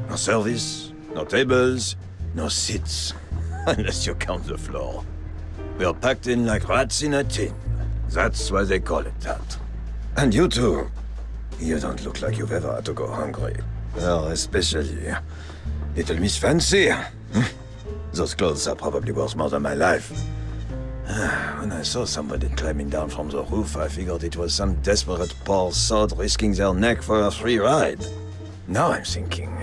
No service, no tables, no seats. Unless you count the floor. We're packed in like rats in a tin. That's why they call it that. And you two, You don't look like you've ever had to go hungry. Well, especially Little Miss Fancy. Those clothes are probably worth more than my life. When I saw somebody climbing down from the roof, I figured it was some desperate poor sod risking their neck for a free ride. Now I'm thinking,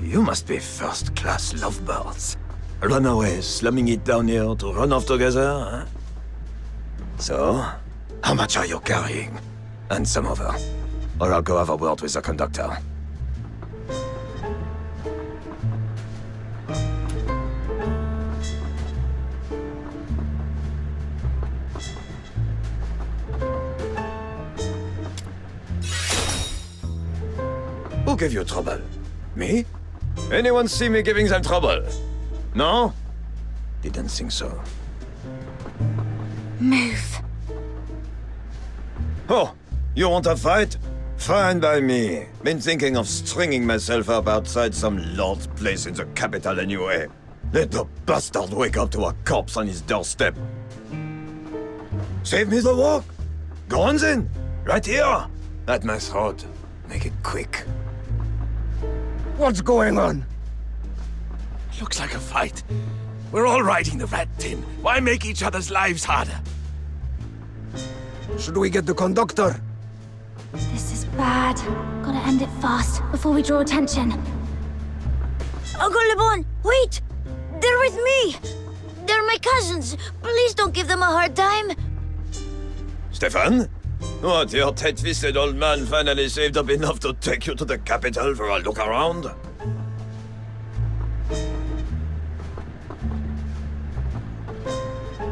you must be first-class lovebirds. Runaways, slumming it down here to run off together, huh? So, how much are you carrying? And some over. Or I'll go have a word with the conductor. Who gave you trouble? Me? Anyone see me giving them trouble? No? Didn't think so. Move. Oh, you want a fight? Fine by me. Been thinking of stringing myself up outside some lord's place in the capital anyway. Let the bastard wake up to a corpse on his doorstep. Save me the walk. Go on then. Right here. At my throat. Make it quick. What's going on? Looks like a fight. We're all riding the rat tin. Why make each other's lives harder? Should we get the conductor? This is bad. Gotta end it fast before we draw attention. Uncle Le Bon, wait! They're with me! They're my cousins. Please don't give them a hard time. Stefan? What, your tight-fisted old man finally saved up enough to take you to the capital for a look around?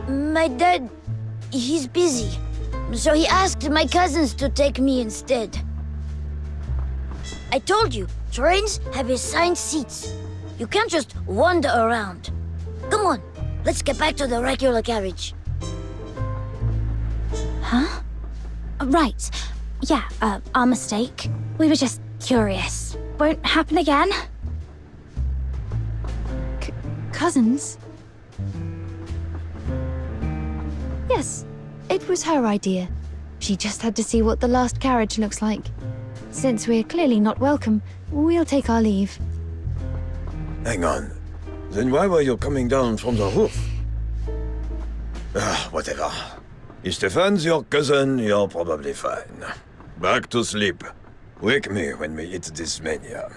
My dad, he's busy. So he asked my cousins to take me instead. I told you, trains have assigned seats. You can't just wander around. Come on, let's get back to the regular carriage. Huh? Right. Yeah, our mistake. We were just curious. Won't happen again. Cousins? Yes, it was her idea. She just had to see what the last carriage looks like. Since we're clearly not welcome, we'll take our leave. Hang on. Then why were you coming down from the roof? Whatever. If Stefan's your cousin, you're probably fine. Back to sleep. Wake me when we hit this mania.